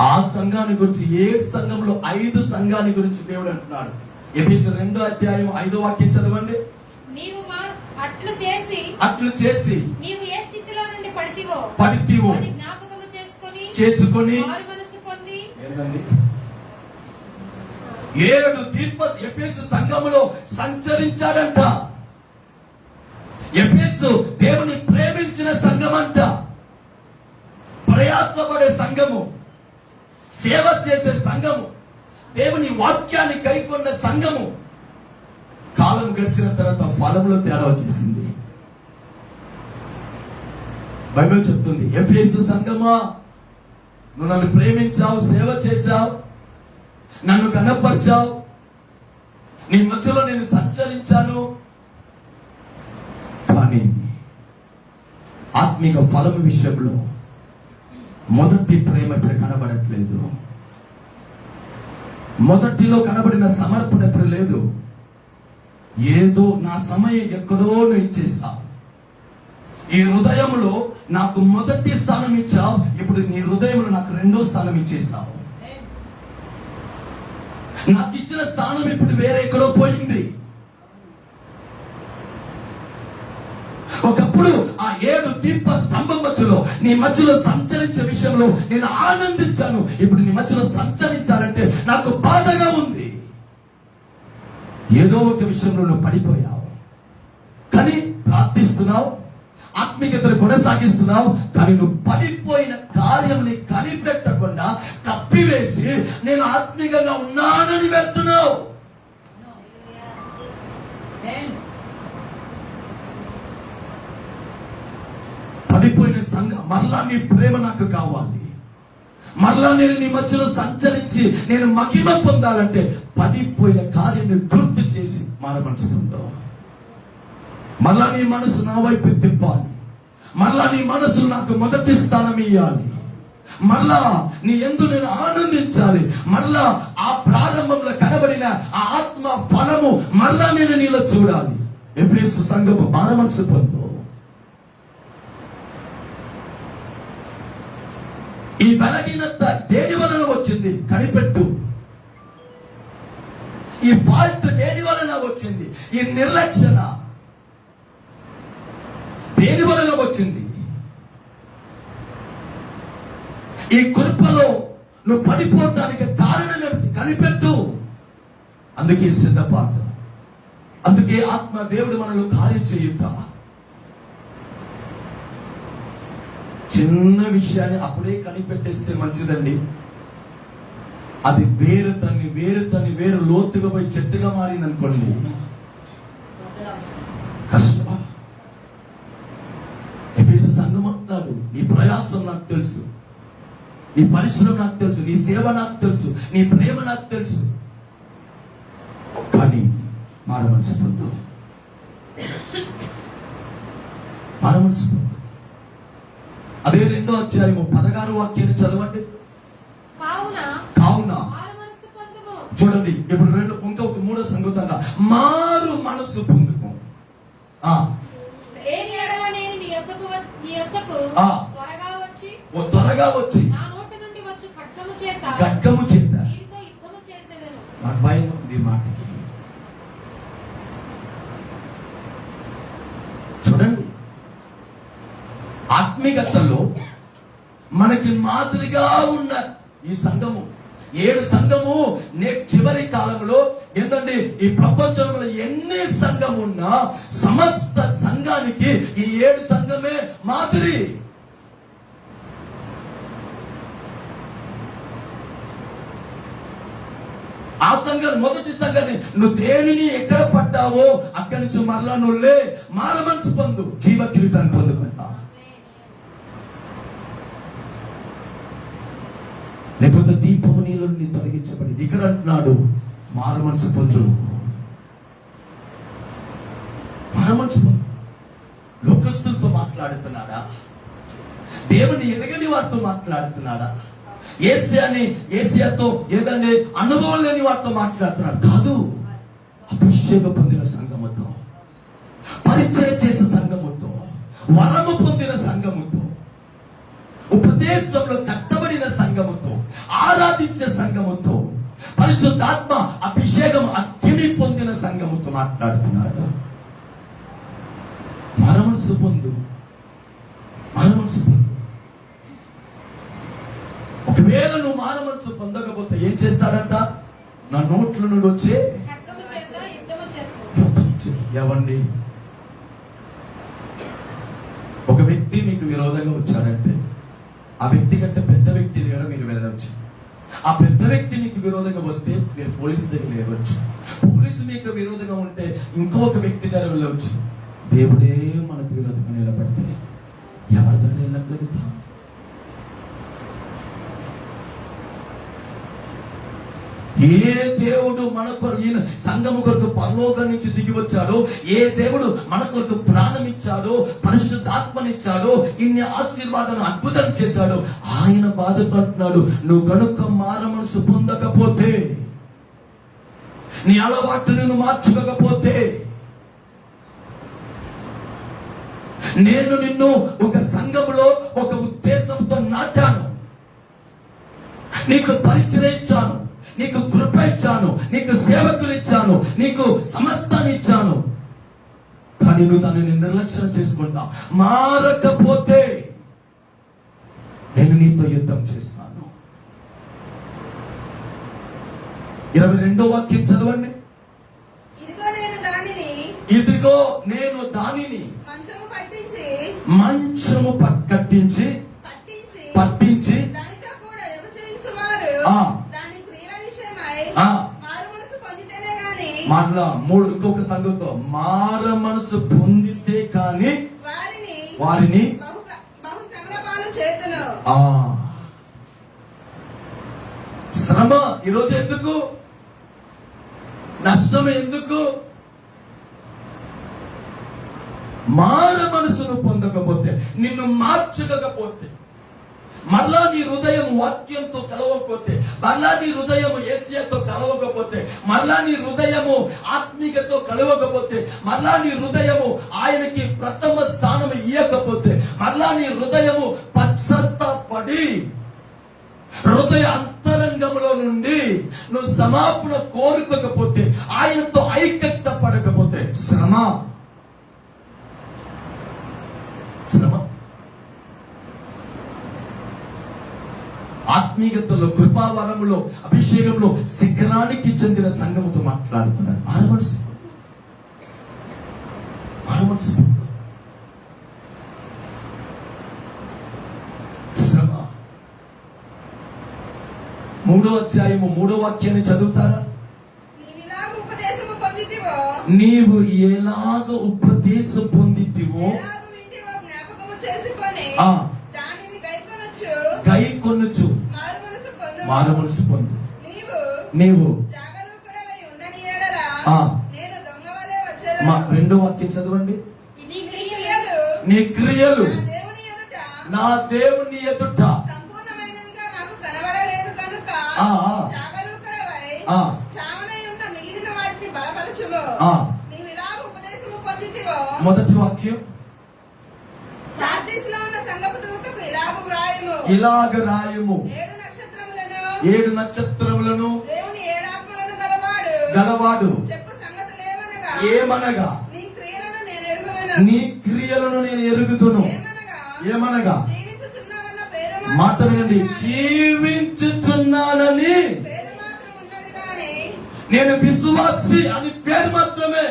ఆ సంఘాన్ని గురించి 7 సంఘంలో 5 సంఘాన్ని గురించి దేవుడు అంటున్నాడు. ఎఫెసీయుల 2వ అధ్యాయం 5వ వాక్యం చదవండి. నీవు అట్లు చేసి నీవు ఏ స్థితిలో నుండి పడితివో అది జ్ఞాపకము చేసుకొని మారు మనసు పొంది ఏంటండి 7 ఎఫెసు సంఘములో సంచరించాడంట. ఎఫెసు దేవుని ప్రేమించిన సంఘమంట, ప్రయాసపడే సంఘము, సేవ చేసే సంఘము, దేవుని వాక్యాన్ని కైకొన్న సంఘము. కాలం గడిచిన తర్వాత ఫలంలో తేడా వచ్చేసింది. బైబిల్ చెప్తుంది, ఎఫెసు సంఘమా, నువ్వు నన్ను ప్రేమించావు, సేవ చేశావు, నన్ను కనపరిచావు, నీ మధ్యలో నేను సంచరించాను, కానీ ఆత్మీక ఫలం విషయంలో మొదటి ప్రేమ ఇప్పుడు కనబడట్లేదు. మొదటిలో కనబడిన సమర్పణ ఇప్పుడు లేదు. ఏదో నా సమయం ఎక్కడో నువ్వు ఇచ్చేసావు. ఈ హృదయంలో నాకు మొదటి స్థానం ఇచ్చావు, ఇప్పుడు నీ హృదయంలో నాకు 2వ స్థానం ఇచ్చేసావు. నాకు ఇచ్చిన స్థానం ఇప్పుడు వేరే ఎక్కడో పోయింది. ఒకప్పుడు ఆ 7 దీప స్తంభం మధ్యలో నీ మధ్యలో సంచరించే విషయంలో నేను ఆనందించాను. ఇప్పుడు నీ మధ్యలో సంచరించాలంటే నాకు బాధగా ఉంది. ఏదో ఒక విషయంలో నువ్వు పడిపోయావు, కానీ ప్రార్థిస్తున్నావు, ఆత్మీయతను కొనసాగిస్తున్నావు, కానీ నువ్వు పడిపోయిన కార్యంని కనిపెట్టకుండా కప్పివేసి నేను ఆత్మీయంగా ఉన్నానని వెళ్తున్నావు. పడిపోయిన సంఘం, మరలా నీ ప్రేమ నాకు కావాలి, మరలా నేను నీ మధ్యలో సంచరించి నేను మహిమ పొందాలంటే పడిపోయిన కార్యాన్ని గుర్తు చేసి మార మనసు పొందావు. మరలా నీ మనసు నా వైపు తిప్పాలి, మరలా నీ మనసు నాకు మొదటి స్థానం ఇయ్యాలి, మరలా నీ యందు నేను ఆనందించాలి, మరలా ఆ ప్రారంభంలో కనబడిన ఆ ఆత్మ ఫలము మరలా నేను నీలో చూడాలి. ఎఫెసు సంఘము మార మనసు పొందు. ఈ బలహీనత దేని వలన వచ్చింది కనిపెట్టు. ఈ ఫాల్ట్ దేని వలన వచ్చింది, ఈ నిర్లక్ష్యణ దేని వలన వచ్చింది, ఈ కృపలో నువ్వు పడిపోవడానికి కారణం ఏమిటి కనిపెట్టు. అందుకే సిద్ధపాటు, అందుకే ఆత్మ దేవుడు మనలో కార్యం చేయుట. చిన్న విషయాన్ని అప్పుడే కనిపెట్టేస్తే మంచిదండి. అది వేరు లోతుగా పోయి చెట్టుగా మారింది అనుకోండి, కష్టం. ఎఫెసు సంఘం అంటున్నాడు, నీ ప్రయాసం నాకు తెలుసు, నీ పరిశ్రమ నాకు తెలుసు, నీ సేవ నాకు తెలుసు, నీ ప్రేమ నాకు తెలుసు, కానీ మార మనసు పొందు. అదే 2వ అధ్యాయము 16వ వాక్యాన్ని చదవండి. కావున చూడండి, ఇప్పుడు ఇంకొక 3వ సంగతంగా మారు మనసు పొందుకో. త్వరగా వచ్చి ఖడ్గము చేత నాకు భయం ఉంది మాటకి. చూడండి, ఆత్మీయతలో మనకి మాదిరిగా ఉన్న ఈ సంఘము 7 సంఘము చివరి కాలంలో ఏంటంటే ఈ ప్రపంచంలో ఎన్ని సంఘం ఉన్నా సమస్త సంఘానికి ఈ 7 సంఘమే మాదిరి. ఆ సంఘం మొదటి సంఘాన్ని నువ్వు దేనిని ఎక్కడ పడ్డావో అక్కడి నుంచి మరలా నువ్వులే మార మనసు పొందు, జీవ కిరీటాన్ని పొందుకుంటా. లేకపోతే దీపము నీళ్ళ నుండి తొలగించబడింది. ఇక్కడ అంటున్నాడు మారు మనసు పొందు, మారు మనసు పొందు. లోకస్తులతో మాట్లాడుతున్నాడా, దేవుని ఎరగని వారితో మాట్లాడుతున్నాడా, ఏసియాతో ఏదంటే అనుభవం లేని వారితో మాట్లాడుతున్నాడు కాదు. అభిషేకం పొందిన సంఘముతో, పరిచయం చేసే సంఘముతో, వరము పొందిన సంఘముతో, ఉపదేశంలో కట్టబడిన సంఘముతో, ఆరాధించే సంఘముతో, పరిశుద్ధాత్మ అభిషేకం అగ్ని పొందిన సంఘముతో మాట్లాడుతున్నాడు. మారమనసు పొందు, మారమనసు పొందు. ఒకవేళ నువ్వు మారమనసు పొందకపోతే ఏం చేస్తాడంట? నా నోట్ల నుండి వచ్చే ఖడ్గము చేత యుద్ధము చేస్తాడు. యుద్ధం చేస్తాడు. ఏవండి, ఒక వ్యక్తి మీకు విరోధంగా వచ్చాడంటే ఆ వ్యక్తి కంటే పెద్ద వ్యక్తి దగ్గర మీరు వెళ్ళవచ్చు. ఆ పెద్ద వ్యక్తి మీకు విరోధంగా వస్తే మీరు పోలీసు దగ్గర వెళ్ళవచ్చు. పోలీసు మీకు విరోధంగా ఉంటే ఇంకొక వ్యక్తి దగ్గర వెళ్ళవచ్చు. దేవుడే మనకు విరోధంగా నిలబడితే ఎవరి దగ్గర వెళ్ళగలుగుతాం? ఏ దేవుడు మన కొరకు, ఈయన సంఘము కొరకు పరలోకం నుంచి దిగి వచ్చాడో, ఏ దేవుడు మన కొరకు ప్రాణం ఇచ్చాడో, పరిశుద్ధాత్మనిచ్చాడో, ఇన్ని ఆశీర్వాదాలు అద్భుతం చేశాడో, ఆయన బాధపడుతున్నాడు. నువ్వు కనుక మారమనసు పొందకపోతే, నీ అలవాటును మార్చుకోకపోతే, నేను నిన్ను ఒక సంఘములో ఒక ఉద్దేశంతో నాటాను, నీకు పరిచయం ఇచ్చాను, నీకు కృప ఇచ్చాను, నీకు సేవకులు ఇచ్చాను, నీకు సమస్తాన్ని ఇచ్చాను, కానీ నువ్వు దానిని నిర్లక్ష్యం చేసుకుంటా. మారకపోతే నేను నీతో యుద్ధం చేస్తాను. 22వ వాక్యం చదవండి. ఇదిగో నేను దానిని మంచము కట్టించి పట్టించి మరలా ఇంకొక సంగతితో మార మనసు పొందితే కానీ వారిని శ్రమ ఈరోజు ఎందుకు, నష్టం ఎందుకు? మార మనసును పొందకపోతే, నిన్ను మార్చకపోతే, మళ్ళా నీ హృదయం వాక్యంతో కలవకపోతే, మళ్ళా నీ హృదయం యేసయ్యతో కలవకపోతే, మళ్ళా నీ హృదయము ఆత్మీయతతో కలవకపోతే, మళ్ళా నీ హృదయము ఆయనకి ప్రథమ స్థానం ఇయ్యకపోతే, మళ్ళా నీ హృదయము పశ్చాత్తాపడి హృదయ అంతరంగంలో నుండి నువ్వు సమాపణ కోరుకోకపోతే, ఆయనతో ఐక్యత పడకపోతే శ్రమ. ఆత్మీయతలో, కృపావరములో, అభిషేకంలో శిఖరానికి చెందిన సంఘముతో మాట్లాడుతున్నాడు. శ్రమ. 3వ అధ్యాయము 3వ వాక్యాన్ని చదువుతారా? నీవు ఎలాగ ఉపదేశం పొందితివో గై కొనుచు మారుమనసు పొందు. నీవు 2వ వాక్యం చదవండి. నీ క్రియలు నా దేవుని ఎదుట మొదటి వాక్యం ఇలాగ రాయము, 7 నక్షత్రములను గలవాడు ఏమనగా నీ క్రియలను నేను ఎరుగుదును. ఏమనగా మాట వినండి, జీవించుచున్నానని నేను విశ్వాసి అని పేరు మాత్రమే.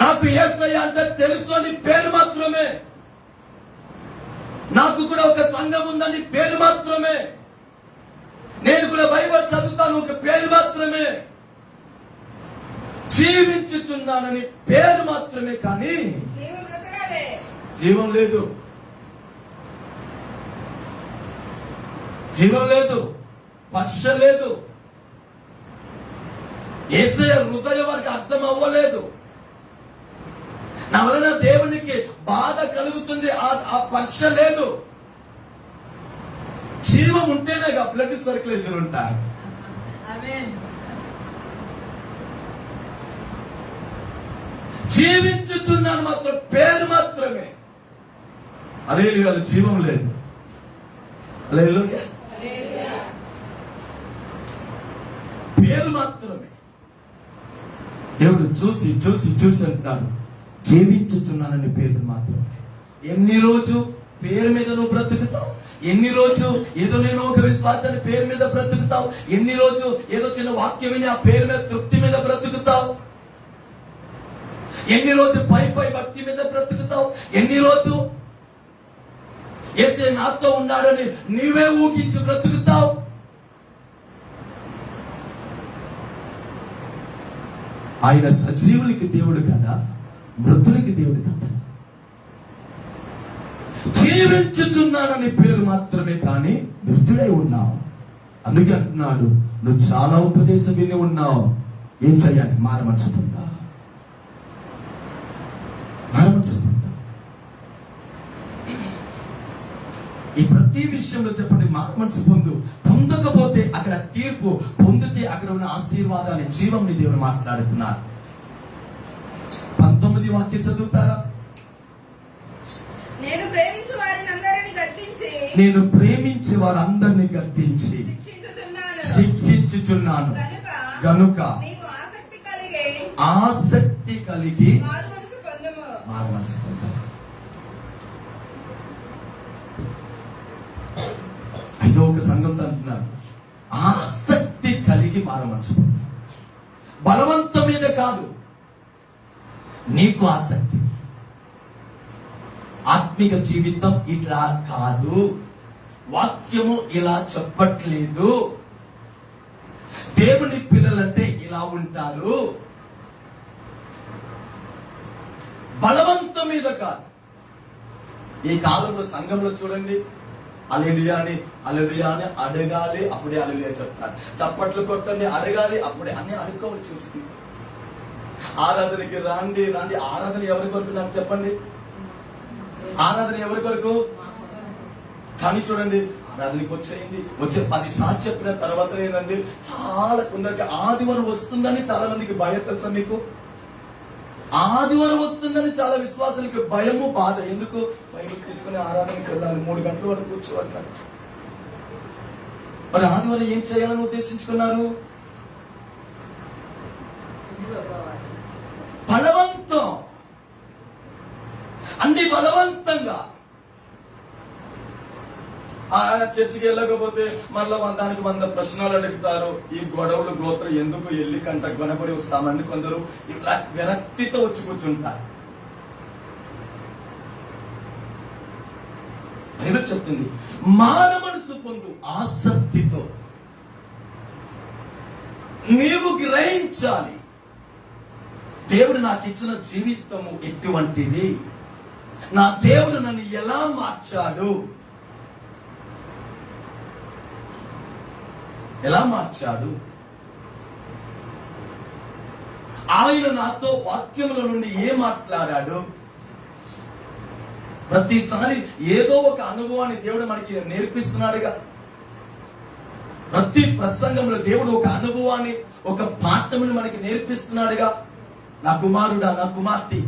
నాకు యేసయ్య అంటే తెలుసు అని పేరు మాత్రమే. నాకు కూడా ఒక సంఘం ఉందని పేరు మాత్రమే. నేను కూడా బైబిల్ చదువుతాను ఒక పేరు మాత్రమే. జీవించుచున్నానని పేరు మాత్రమే, కానీ జీవం లేదు. జీవం లేదు, స్పర్శ లేదు. యేసయ్య హృదయం వారికి అర్థం అవ్వలేదు. నా వలన దేవునికి బాధ కలుగుతుంది, ఆ స్పర్శ లేదు. జీవం ఉంటేనే బ్లడ్ సర్క్యులేషన్ ఉంటాయి. జీవించుచున్నాను మాత్రం పేరు మాత్రమే. అదే జీవం లేదు. హల్లెలూయా. పేరు మాత్రమే దేవుడు చూసి చూసి చూసి అంటున్నాడు, జీవించుచున్నానని పేరు మాత్రమే. ఎన్ని రోజు పేరు మీద నువ్వు బ్రతుకుతావు? ఎన్ని రోజు ఏదో నేను ఒక విశ్వాసాన్ని పేరు మీద బ్రతుకుతావు? ఎన్ని రోజు ఏదో చిన్న వాక్యం విని ఆ పేరు మీద తృప్తి మీద బ్రతుకుతావు? ఎన్ని రోజు పై పై భక్తి మీద బ్రతుకుతావు? ఎన్ని రోజు యేసే నాతో ఉన్నాడని నీవే ఊహించి బ్రతుకుతావు? ఆయన సజీవులకి దేవుడు కదా, మృతులకి దేవుడు కదా. జీవించుచున్నానని పేరు మాత్రమే కానీ మృతుడై ఉన్నావు. అందుకే అంటున్నాడు, నువ్వు చాలా ఉపదేశం విని ఉన్నావు, ఏం చెయ్యాలి? మారమనసు పొందా, మారమనసు పొందా. ఈ ప్రతి విషయంలో చెప్పండి, మారమనసు పొందు. పొందకపోతే అక్కడ తీర్పు, పొందితే అక్కడ ఉన్న ఆశీర్వాదాన్ని, జీవంని దేవుడు మాట్లాడుతున్నారు. 19 వాక్యం చదువుతారా? నేను ప్రేమించు వారిని అందరిని గద్దించి, నేను ప్రేమించే వారందరినీ గద్దించి శిక్షించుచున్నాను గనుక నీవు ఆసక్తి కలిగి మారుమనసు పొందుము. మారమనసు పొందు. ఐదో ఒక సంఘంతో అంటున్నాడు, ఆసక్తి కలిగి మారమనసు పొందు. బలవంతం మీద కాదు, నీకు ఆసక్తి. ఆత్మిక జీవితం ఇట్లా కాదు, వాక్యము ఇలా చెప్పట్లేదు, దేవుని పిల్లలంటే ఇలా ఉంటారు. బలవంతం మీద కాదు. ఈ కాలంలో సంఘంలో చూడండి, హల్లెలూయా అని అడగాలి, అప్పుడే హల్లెలూయా చెప్తారు. చప్పట్లు కొట్టండి, అడగాలి, అప్పుడే అన్ని అడుక్కోవాలి. చూస్తుంది ఆరాధనకి రాండి రాండి. ఆరాధన ఎవరి కొరకు నాకు చెప్పండి? ఆరాధన ఎవరి కొరకు? కానీ చూడండి, ఆరాధనకి వచ్చేయండి, వచ్చే 10 సార్లు చెప్పిన తర్వాత ఏంటండి, చాలా కొందరికి ఆదివారం వస్తుందని చాలా మందికి భయం. తెలుసా మీకు? ఆదివారం వస్తుందని చాలా విశ్వాసానికి భయము, బాధ. ఎందుకు? బైబిల్ తీసుకుని ఆరాధనకి వెళ్ళాలి, 3 గంటల వరకు కూర్చోవాలి. మరి ఆదివారం ఏం చేయాలని ఉద్దేశించుకున్నారు? బలవంతం, అన్ని బలవంతంగా. చర్చికి వెళ్ళకపోతే మళ్ళా దానికి 100 ప్రశ్నలు అడుగుతారు. ఈ గొడవలు గోత్రం ఎందుకు వెళ్ళి కంట గొనపడి వస్తామని కొందరు ఇలా విరక్తితో వచ్చి కూర్చుంటారు. బైబిల్ చెప్తుంది, మారమనసు పొందు ఆసక్తితో. నీవు గ్రహించాలి, దేవుడు నాకు ఇచ్చిన జీవితము ఎటువంటిది, నా దేవుడు నన్ను ఎలా మార్చాడు, ఎలా మార్చాడు. ఆయన నాతో వాక్యముల నుండి ఏం మాట్లాడాడు. ప్రతిసారి ఏదో ఒక అనుభవాన్ని దేవుడు మనకి నేర్పిస్తున్నాడుగా. ప్రతి ప్రసంగంలో దేవుడు ఒక అనుభవాన్ని, ఒక పాఠముని మనకి నేర్పిస్తున్నాడుగా. నా కుమారుడా, నా కుమార్తె,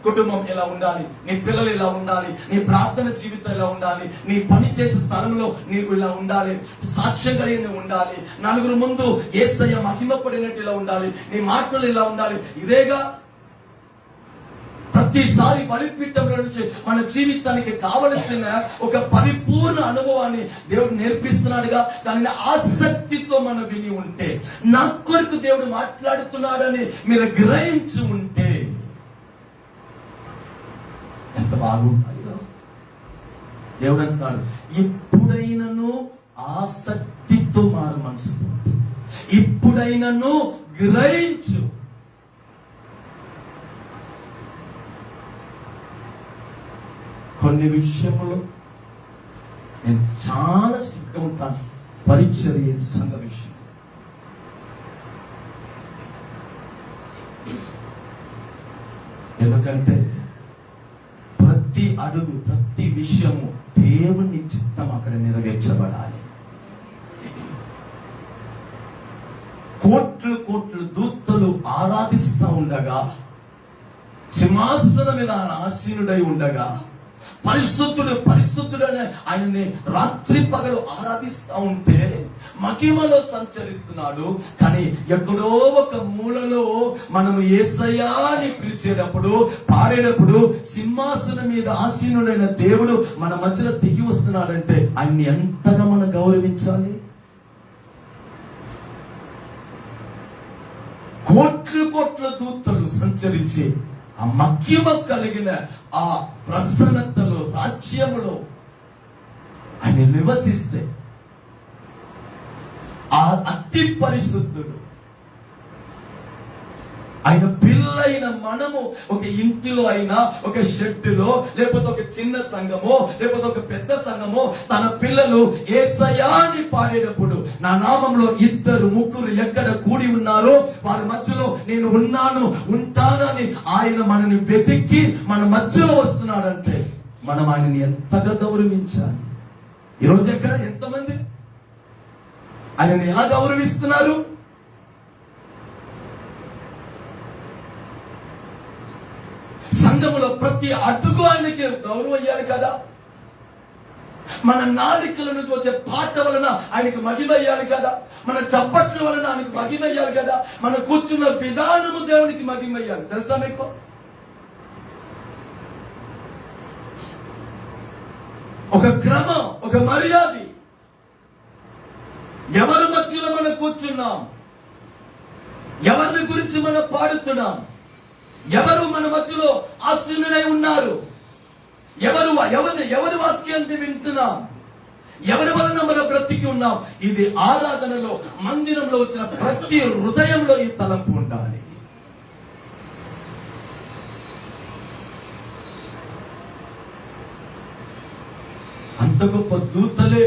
కుటుంబం ఎలా ఉండాలి, నీ పిల్లలు ఎలా ఉండాలి, నీ ప్రార్థన జీవితం ఎలా ఉండాలి, నీ పని చేసే స్థలంలో నీవు ఇలా ఉండాలి, సాక్ష్యం కలిగి ఉండాలి, నలుగురు ముందు యేసయ్య మహిమపడినట్టు ఇలా ఉండాలి, నీ మాటలు ఇలా ఉండాలి. ఇదేగా ప్రతిసారి బలిపీఠంలో నుంచి మన జీవితానికి కావలసిన ఒక పరిపూర్ణ అనుభవాన్ని దేవుడు నేర్పిస్తున్నాడుగా. దానిని ఆసక్తితో మనం విని ఉంటే, నా కొరకు దేవుడు మాట్లాడుతున్నాడని మీరు గ్రహించి ఉంటే ఎంత బాగుంటాయో. దేవుడు అంటున్నాడు, ఇప్పుడైనను ఆసక్తితో మారు మనసు, ఇప్పుడైనను గ్రహించు. కొన్ని విషయంలో నేను చాలా స్ట్రిక్ట్గా ఉంటాను. పరిచర్య సంఘ విషయం, ఎందుకంటే ప్రతి అడుగు, ప్రతి విషయము దేవుని చిత్తం అక్కడ నెరవేర్చబడాలి. కోట్లు కోట్లు దూతలు ఆరాధిస్తూ ఉండగా, సింహాసనం మీద ఆసీనుడై ఉండగా, పరిశుద్ధుడు పరిశుద్ధుడు అని ఆయనని రాత్రి పగలు ఆరాధిస్తా ఉంటే మహిమలో సంచరిస్తున్నాడు. కానీ ఎక్కడో ఒక మూలలో మనము యేసయ్యా అని పిలిచేటప్పుడు, పాడేటప్పుడు సింహాసనం మీద ఆసీనుడైన దేవుడు మన మధ్యలో దిగి వస్తున్నాడంటే ఆయన్ని ఎంతగా మనం గౌరవించాలి. కోట్లు కోట్ల దూతలు సంచరించి ఆ మహిమ కలిగిన ఆ ప్రసన్నతలో రాజ్యములో ఆయన నివసిస్తే ఆ అతి పరిశుద్ధుడు ఆయన పిల్లైన మనము ఒక ఇంటిలో అయినా, ఒక షెడ్డులో, లేకపోతే ఒక చిన్న సంఘమో, లేకపోతే ఒక పెద్ద సంఘమో తన పిల్లలు యేసయ్యా అని పాడేటప్పుడు, నా నామంలో 2 3 ఎక్కడ కూడి ఉన్నారో వారి మధ్యలో నేను ఉన్నాను, ఉంటానని ఆయన మనని వెతికి మన మధ్యలో వస్తున్నాడంటే మనం ఆయనని ఎంతగా గౌరవించాలి. ఈరోజు ఎక్కడ ఎంతమంది ఆయనని ఎలా గౌరవిస్తున్నారు? సంఘములో ప్రతి అడుగు ఆయనకి గౌరవం అయ్యాలి కదా. మన నాలికల నుంచి వచ్చే పాట వలన ఆయనకి మహిమ అయ్యాలి కదా. మన చప్పట్ల వలన ఆయనకి మహిమ అయ్యాలి కదా. మన కూర్చున్న విధానము దేవునికి మహిమ అయ్యాలి. తెలుసా మీకు? ఒక క్రమం, ఒక మర్యాద. ఎవరి మధ్యలో మనం కూర్చున్నాం, ఎవరిని గురించి మనం పాడుతున్నాం, ఎవరు మన మధ్యలో ఆశీనులై ఉన్నారు, ఎవరి వాక్యాన్ని వింటున్నాం, ఎవరి వలన మనం బ్రతికి ఉన్నాం, ఇది ఆరాధనలో, మందిరంలో వచ్చిన ప్రతి హృదయంలో ఈ తలంపు ఉండాలి. అంత గొప్ప దూతలే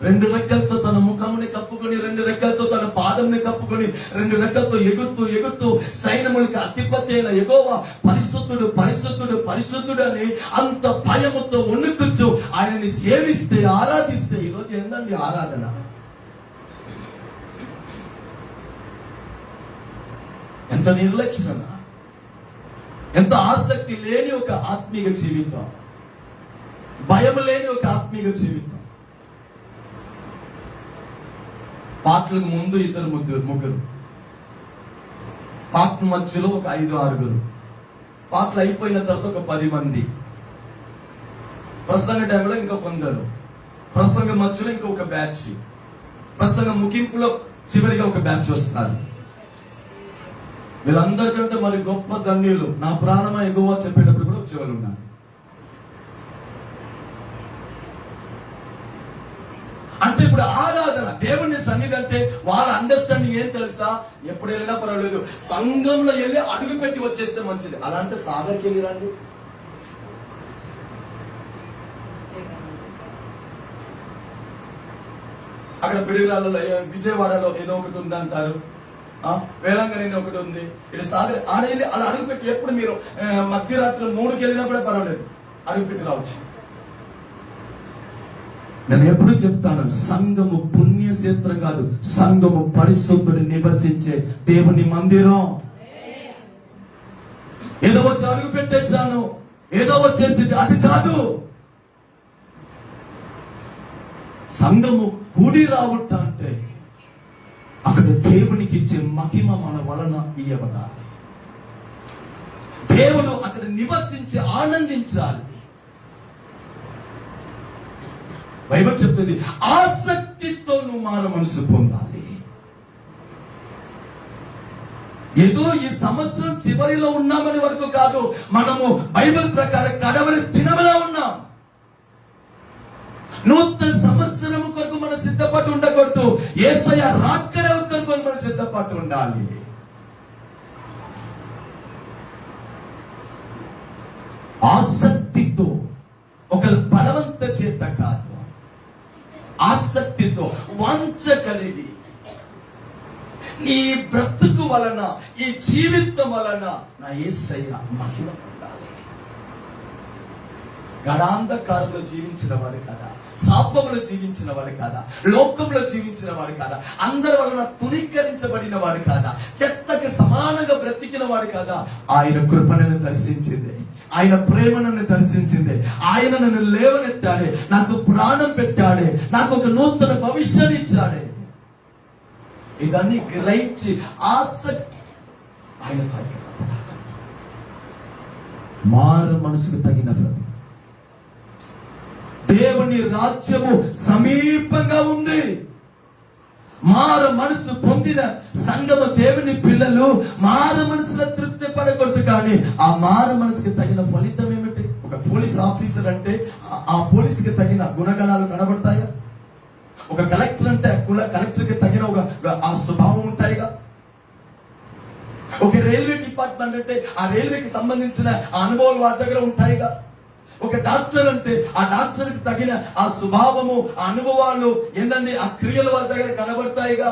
2 రెక్కలతో తన ముఖముని కప్పుకొని, 2 రెక్కలతో తన పాదంని కప్పుకొని, 2 రెక్కలతో ఎగురుతూ సైన్యములకు అధిపతి అయిన యెహోవా పరిశుద్ధుడు పరిశుద్ధుడు పరిశుద్ధుడు అని అంత భయముతో వణుకుతూ ఆయనని సేవిస్తే, ఆరాధిస్తే, ఈరోజు ఏందండి ఆరాధన? ఎంత నిర్లక్ష్యన, ఎంత ఆసక్తి లేని ఒక ఆత్మీయ జీవితం, భయం లేని ఒక ఆత్మీయ జీవితం. పాటలకు ముందు 2 ముగ్గురు, పాటల మధ్యలో ఒక 5 6 పాటలు అయిపోయిన తర్వాత ఒక 10 మంది, ప్రసంగ టైంలో ఇంకా కొందరు, ప్రసంగ మధ్యలో ఇంకొక బ్యాచ్, ప్రసంగ ముగింపులో చివరిగా ఒక బ్యాచ్ వస్తారు. వీళ్ళందరికంటే మరి గొప్ప ధన్యులు నా ప్రాణమా యెహోవా చెప్పేటప్పుడు కూడా వచ్చేవాళ్ళు ఉన్నారు. అంటే ఇప్పుడు ఆరాధన, దేవుని సన్నిధి అంటే వాళ్ళ అండర్స్టాండింగ్ ఏం తెలుసా? ఎప్పుడు వెళ్ళినా పర్వాలేదు, సంఘంలో వెళ్ళి అడుగు పెట్టి వచ్చేస్తే మంచిది. అలా అంటే సాగర్కి వెళ్ళి రండి, అక్కడ పిడుగురాళ్ళలో, విజయవాడలో ఏదో ఒకటి ఉంది అంటారు, వేలంగని ఒకటి ఉంది, ఇటు సాగర్ ఆడ వెళ్ళి అలా అడుగు పెట్టి, ఎప్పుడు మీరు మధ్యరాత్రి 3కి వెళ్ళినా కూడా పర్వాలేదు, అడుగు పెట్టి రావచ్చు. నేను ఎప్పుడు చెప్తాను, సంఘము పుణ్యక్షేత్రం కాదు, సంఘము పరిశుద్ధుడు నివసించే దేవుని మందిరం. ఏదో వచ్చి అడుగు పెట్టేశాను, ఏదో వచ్చేసింది, అది కాదు. సంఘము కూడి రావుట అంటే అక్కడ దేవునికి ఇచ్చే మహిమ మన వలన ఇయ్యబడాలి. దేవుడు అక్కడ నివసించి ఆనందించాలి. బైబిల్ చెప్తుంది, ఆసక్తితో నువ్వు మారు మనసు పొందాలి. ఏదో ఈ సంవత్సరం చివరిలో ఉన్నామని వరకు కాదు, మనము బైబిల్ ప్రకారం కడవరి దినములో ఉన్నాం. నూతన సంవత్సరం కొరకు మనం సిద్ధపడి ఉండకూడదు, యేసయ్య రాకడ కొరకు మనం సిద్ధపడి ఉండాలి. ఆసక్తితో, ఒక బలవంత చేత కాదు, ఆసక్తితో, వాంఛ కలిగి, నీ బ్రతుకు వలన, ఈ జీవితం వలన నా యేసయ్య మహిమ పొందాలి. గడాంధకారంలో జీవించిన వాడు కదా, శాపంలో జీవించిన వాడు కాదా, లోకంలో జీవించిన వాడు కాదా, అందరి వలన తునీకరించబడిన వాడు కాదా, చెత్తకి సమానంగా బ్రతికిన వాడు కాదా. ఆయన కృప నన్ను దర్శించింది, ఆయన ప్రేమ నన్ను దర్శించింది, ఆయన నన్ను లేవనెత్తాడే, నాకు ప్రాణం పెట్టాడే, నాకు ఒక నూతన భవిష్యత్తు ఇచ్చాడే. ఇదన్నీ గ్రహించి ఆసక్తి ఆయన మారు మనసుకు తగిన దేవుని రాజ్యము సమీపంగా ఉంది. మారు మనసు పొందిన సంఘము దేవుని పిల్లలు మారు మనసులో తృప్తి పడకూడదు. కానీ ఆ మారు మనసుకి తగిన ఫలితం ఏమిటి? ఒక పోలీస్ ఆఫీసర్ అంటే ఆ పోలీస్ కి తగిన గుణగణాలు కనబడతాయా? ఒక కలెక్టర్ అంటే కలెక్టర్ కి తగిన ఒక ఆ స్వభావం ఉంటాయిగా. ఒక రైల్వే డిపార్ట్మెంట్ అంటే ఆ రైల్వేకి సంబంధించిన అనుభవాలు వారి దగ్గర ఉంటాయిగా. ఒక డాక్టర్ అంటే ఆ డాక్టర్ కి తగిన ఆ స్వభావము, ఆ అనుభవాలు ఏంటండి, ఆ క్రియలు వారి దగ్గర కనబడతాయిగా.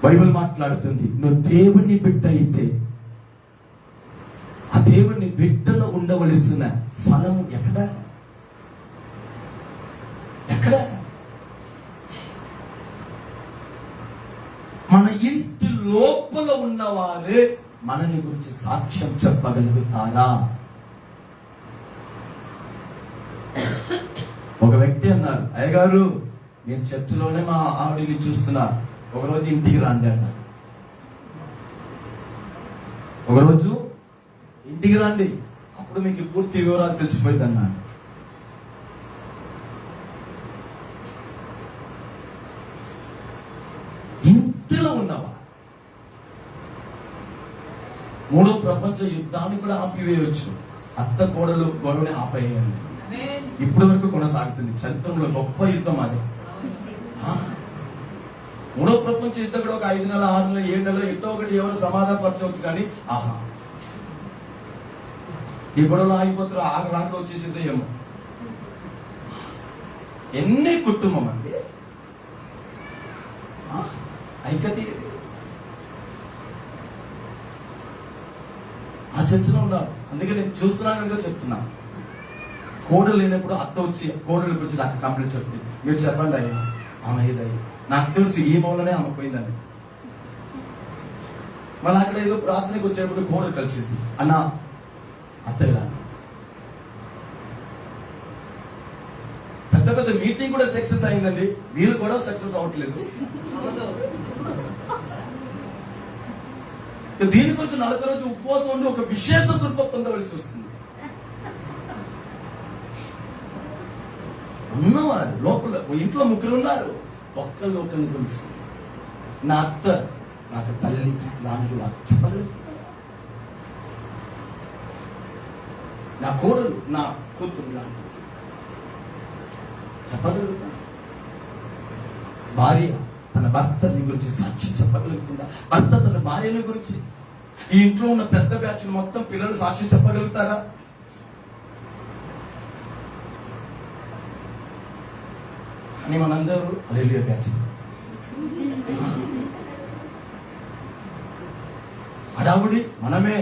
బైబిల్ మాట్లాడుతుంది, నువ్వు దేవుని బిడ్డ అయితే ఆ దేవుని బిడ్డలో ఉండవలసిన ఫలము ఎక్కడ? మన ఇంటి లోపల ఉన్నవారే మనని గురించి సాక్ష్యం చెప్పగలుగుతారా? ఒక వ్యక్తి అన్నారు, అయ్యగారు నేను చర్చిలోనే మా ఆవిడని చూస్తున్నా, ఒకరోజు ఇంటికి రండి అన్నారు. ఒకరోజు ఇంటికి రండి, అప్పుడు మీకు పూర్తి వివరాలు తెలిసిపోయింది అన్నాడు. ఇంటిలో ఉన్నవా? మూడో ప్రపంచ యుద్ధాన్ని కూడా ఆపివేయవచ్చు. అత్త కోడలు గొడవని ఆపేయాలి. ఇప్పటి వరకు కొనసాగుతుంది. చరిత్రలో గొప్ప యుద్ధం అది. మూడో ప్రపంచ యుద్ధం కూడా ఒక 5 నెలలు 6 నెలలు 7 నెలలు ఎట్టో ఒకటి ఎవరు సమాధానపరచవచ్చు. కానీ ఈ గొడవలు ఆగిపోతారు, రాకలో వచ్చేసిందో ఏమో. ఎన్ని కుటుంబం అండి, ఐక్యత. ఆ చర్చలో ఉన్నారు. అందుకే నేను చూస్తున్నాను చెప్తున్నా. కోడలు లేనప్పుడు అత్త వచ్చి కోడలు గురించి నాకు కంప్లైంట్ చెప్పింది, మీరు చెప్పండి అయ్యా ఆమె ఏదయ్యా, నాకు తెలుసు ఈ మూలనే ఆమె పోయిందని. మళ్ళీ అక్కడ ఏదో ప్రార్థనకు వచ్చేటప్పుడు కోడలు కలిసింది, అన్న అత్తయ్య పెద్ద పెద్ద మీటింగ్ కూడా సక్సెస్ అయిందండి, వీళ్ళు కూడా సక్సెస్ అవ్వట్లేదు. దీని గురించి 40 రోజు ఉపవాసం ఉండి ఒక విశేష కృప పొందవలసి వస్తుంది. ఉన్నవారు లోపల ఇంట్లో 3 ఉన్నారు. ఒకరిని గురించి నా అత్త నాకు తల్లి లాంటి చెప్పగలుగుతారు, నా కోడలు నా కూతురు లాంటి చెప్పగలుగుతారు. భార్య తన భర్తని గురించి సాక్షి చెప్పగలుగుతుందా? భర్త తన భార్యని గురించి, ఈ ఇంట్లో ఉన్న పెద్ద బ్యాచ్ మొత్తం పిల్లలు సాక్షి చెప్పగలుగుతారా? కానీ మనందరూ హల్లెలూయా బ్యాచ్. హడావుడి మనమే.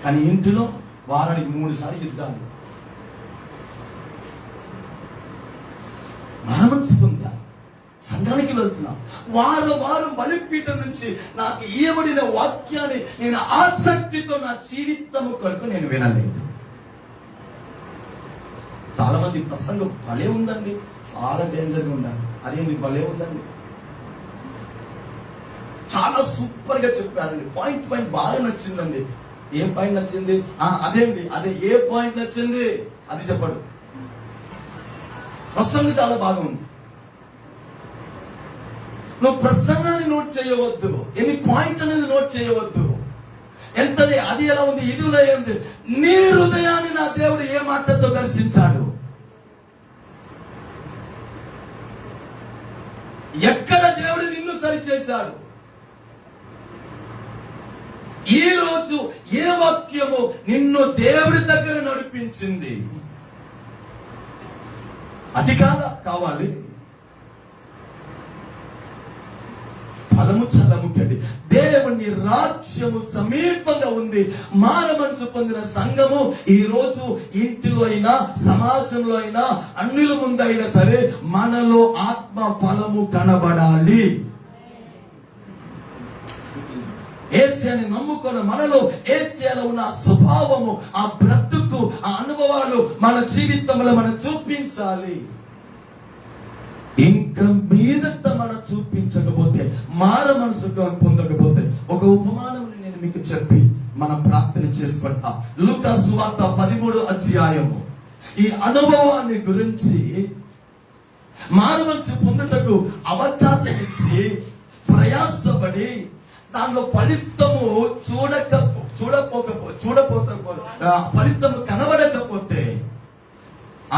కానీ ఇంటిలో వారానికి 3 సార్లు యుద్ధాలు. మనసు పొందా సంఘానికి వెళ్తున్నా, వారం బలిపీఠం నుంచి నాకు ఇవ్వబడిన వాక్యాన్ని నేను ఆసక్తితో నా జీవితము కొరకు నేను వినలేదు. చాలా మంది ప్రసంగం భలే ఉందండి, చాలా డేంజర్ గా ఉండాలి. అదేంది భలే ఉందండి, చాలా సూపర్ గా చెప్పారండి, పాయింట్ బాగా నచ్చిందండి. ఏ పాయింట్ నచ్చింది? అదేండి, అదే ఏ పాయింట్ నచ్చింది అది చెప్పడు. ప్రసంగం చాలా బాగా ఉంది. నువ్వు ప్రసంగాన్ని నోట్ చేయవద్దు, ఎన్ని పాయింట్ అనేది నోట్ చేయవద్దు. ఎంతది అది ఎలా ఉంది, ఇది ఉంది. నీ హృదయాన్ని నా దేవుడు ఏ మాటతో దర్శించాడు, ఎక్కడ దేవుడు నిన్ను సరి చేశాడు, ఈ రోజు ఏ వాక్యము నిన్ను దేవుడి దగ్గర నడిపించింది, అది కాదా కావాలి. ఫలము చాలా ముఖ్యండి. దేవుని రాజ్యము సమీపంగా ఉంది. మార మనసు పొందిన సంఘము ఈ రోజు ఇంటిలో అయినా సమాజంలో అయినా అన్నిల ముందైనా సరే మనలో ఆత్మ ఫలము కనబడాలి. యేసుని నమ్ముకున్న మనలో యేసులో ఉన్న స్వభావము, ఆ బ్రతుకు, ఆ అనుభవాలు మన జీవితంలో మనం చూపించాలి. ఇంకా మీదట మనం చూపించకపోతే, మార మనసు పొందకపోతే, ఒక ఉపమానం నేను మీకు చెప్పి మనం ప్రార్థన చేసుకుంటాం. లూకా సువార్త 13వ అధ్యాయము ఈ అనుభవాన్ని గురించి మార మనసు పొందుటకు అవకాశం ఇచ్చి ప్రయాసపడి దానిలో ఫలితము ఫలితము కనబడకపోతే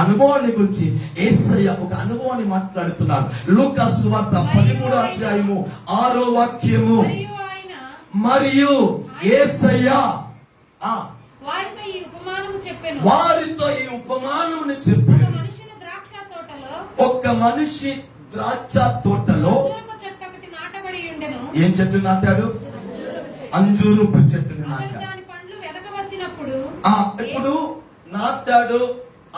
అనుభవాన్ని గురించి యేసయ్య ఒక అనుభవాన్ని మాట్లాడుతున్నారు. లూకా సువార్త 13వ అధ్యాయము 6వ వాక్యము. మరియు యేసయ్య వారితో ఈ ఉపమానము చెప్పెను. ఒక మనిషి ద్రాక్ష తోటలో ఏం చెట్టు నాటాడు? అంజూరపు చెట్టుని నాటాడు. ఇప్పుడు నాటాడు.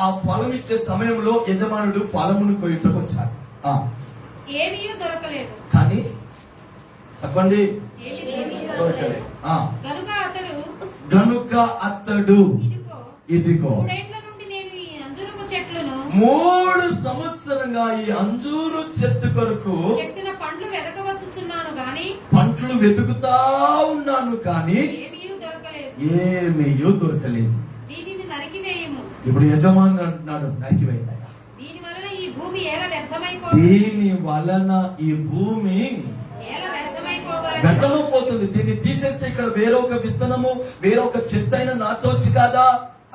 ఆ ఫలం ఇచ్చే సమయంలో యజమానుడు ఫలమును కొయ్యటకు వచ్చాడు. ఏమీ దొరకలేదు. కానీ చెప్పండి, దొరకలేదు. గనుక అతడు ఇదిగో 3 సంవత్సరంగా ఈ అంజూరు చెట్టు కొరకు పండ్లు వెదకవచ్చుచున్నాను గాని, పండ్లు వెతుకుతా ఉన్నాను కానీ ఏమీ దొరకలేదు. దీనిని నరికివేయము. ఇప్పుడు యజమానుడు అంటున్నాడు, నరికివేయాలి. దీని వలన ఈ భూమి ఎలా వ్యర్థమైపోతుంది. వ్యర్థమైపోతుంది. దీన్ని తీసేస్తే ఇక్కడ వేరొక విత్తనము, వేరొక చెట్టు అయినా నాటవచ్చు కాదా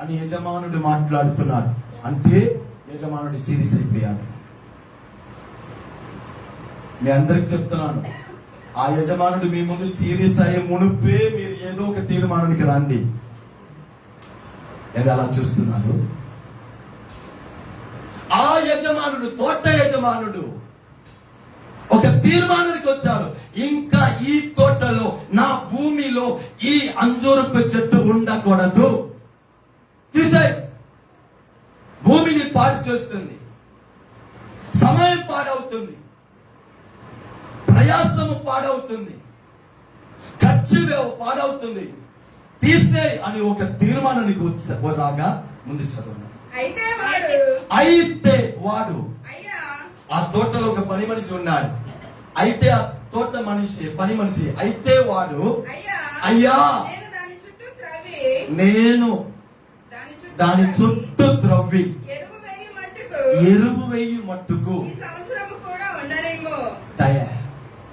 అని యజమానుడు మాట్లాడుతున్నాడు. అంటే యజమానుడు సీరియస్ అయిపోయాడు. మీ అందరికి చెప్తున్నాను, ఆ యజమానుడు మీ ముందు సీరియస్ అయ్యే మునుపే మీరు ఏదో ఒక తీర్మానానికి రండి. ఏది అలా చూస్తున్నారు? ఆ యజమానుడు, తోట యజమానుడు ఒక తీర్మానానికి వచ్చారు. ఇంకా ఈ తోటలో, నా భూమిలో ఈ అంజూరపు చెట్టు ఉండకూడదు. తీసే, భూమిని పాడు చేస్తుంది, సమయం పాడవుతుంది, ప్రయాసము పాడవుతుంది, ఖర్చు పాడవుతుంది, తీసే అని ఒక తీర్మానానికి రాగా ముందు చదవండి. అయితే వాడు ఆ తోటలో ఒక పని మనిషి ఉన్నాడు. అయితే ఆ తోట పని మనిషి అయితే వాడు, అయ్యా నేను దాని చుట్టూ త్రవ్వి ఎరువు వేయి మట్టుకు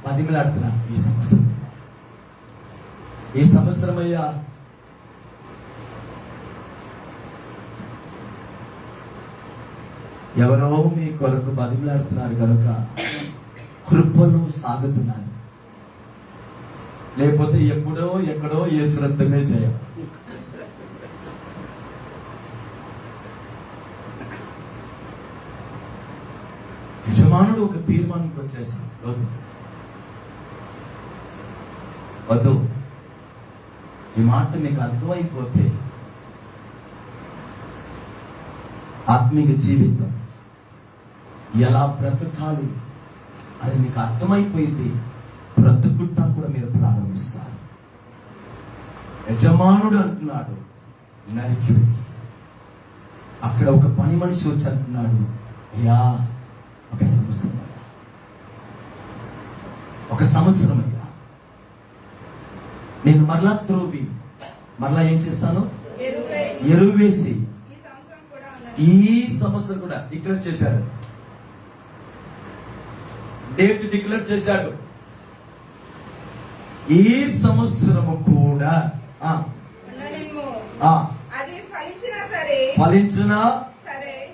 పదిమిలాడుతున్నా. ఈ సంవత్సరం అయ్యా ఎవరో మీ కొరకు బదిలాడుతున్నారు కనుక కృపలు సాగుతున్నారు. లేకపోతే ఎప్పుడో ఎక్కడో యేసు రక్తమే జయం. యజమానుడు ఒక తీర్మానానికి వచ్చేసాడు, వద్దు. ఈ మాట మీకు అర్థమైపోతే ఆత్మీయ జీవితం ఎలా బ్రతకాలి అది మీకు అర్థమైపోయింది. బ్రతుకుంటా కూడా మీరు ప్రారంభిస్తారు. యజమానుడు అంటున్నాడు, నరికివేయి. అక్కడ ఒక పని మనిషి వచ్చి అంటున్నాడు, అయ్యా ఒక సంవత్సరం అయ్యా నేను మరలా త్రోవి మరలా ఏం చేస్తాను? ఎరువు వేసి ఈ సంవత్సరం కూడా డిక్లేర్ చేశాడు. డేట్ డిక్లేర్ చేశాడు. ఈ సంవత్సరము కూడా ఫలించినా